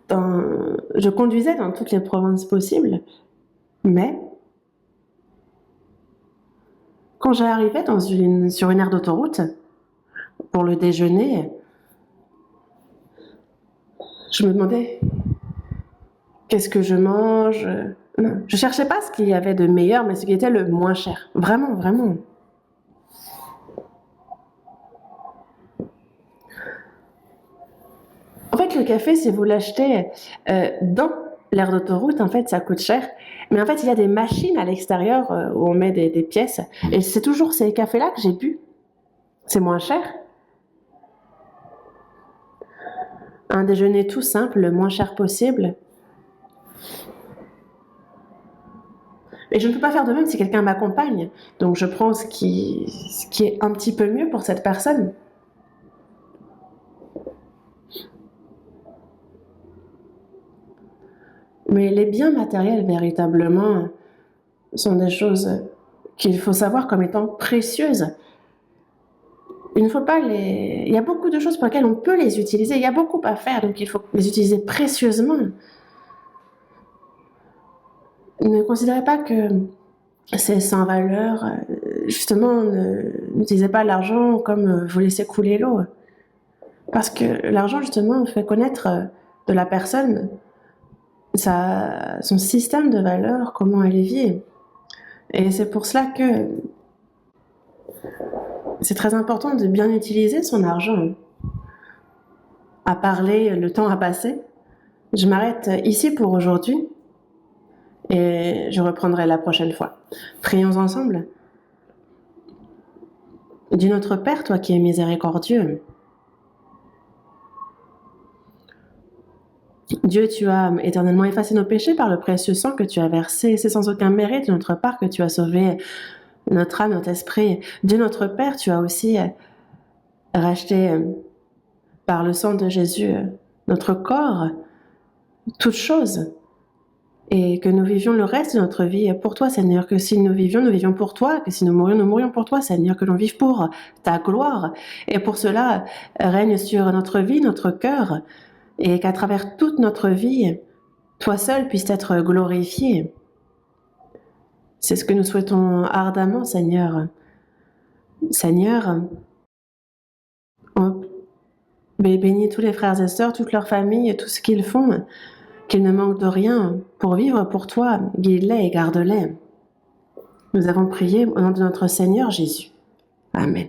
je conduisais dans toutes les provinces possibles. Mais quand j'arrivais sur une aire d'autoroute, pour le déjeuner, je me demandais qu'est-ce que je mange. Non, je cherchais pas ce qu'il y avait de meilleur, mais ce qui était le moins cher. Vraiment, vraiment. En fait, le café, si vous l'achetez dans l'aire d'autoroute, en fait, ça coûte cher. Mais en fait, il y a des machines à l'extérieur où on met des pièces. Et c'est toujours ces cafés-là que j'ai bu. C'est moins cher. Un déjeuner tout simple, le moins cher possible. Et je ne peux pas faire de même si quelqu'un m'accompagne. Donc je prends ce qui est un petit peu mieux pour cette personne. Mais les biens matériels, véritablement, sont des choses qu'il faut savoir comme étant précieuses. Il ne faut pas Il y a beaucoup de choses pour lesquelles on peut les utiliser. Il y a beaucoup à faire, donc il faut les utiliser précieusement. Ne considérez pas que c'est sans valeur. Justement, n'utilisez pas l'argent comme vous laissez couler l'eau. Parce que l'argent, justement, fait connaître de la personne son système de valeurs, comment elle vit. Et c'est pour cela que c'est très important de bien utiliser son argent. À parler, le temps a passé. Je m'arrête ici pour aujourd'hui et je reprendrai la prochaine fois. Prions ensemble. Dieu notre Père, toi qui es miséricordieux, Dieu, tu as éternellement effacé nos péchés par le précieux sang que tu as versé. C'est sans aucun mérite de notre part que tu as sauvé notre âme, notre esprit. Dieu notre Père, tu as aussi racheté par le sang de Jésus notre corps, toutes choses, et que nous vivions le reste de notre vie pour toi, Seigneur, que si nous vivions pour toi, que si nous mourions pour toi, Seigneur, que l'on vive pour ta gloire. Et pour cela, règne sur notre vie, notre cœur, et qu'à travers toute notre vie, toi seul puisses être glorifié. C'est ce que nous souhaitons ardemment, Seigneur. Seigneur, bénis tous les frères et sœurs, toute leur famille, tout ce qu'ils font, qu'ils ne manquent de rien pour vivre pour toi. Guide-les et garde-les. Nous avons prié au nom de notre Seigneur Jésus. Amen.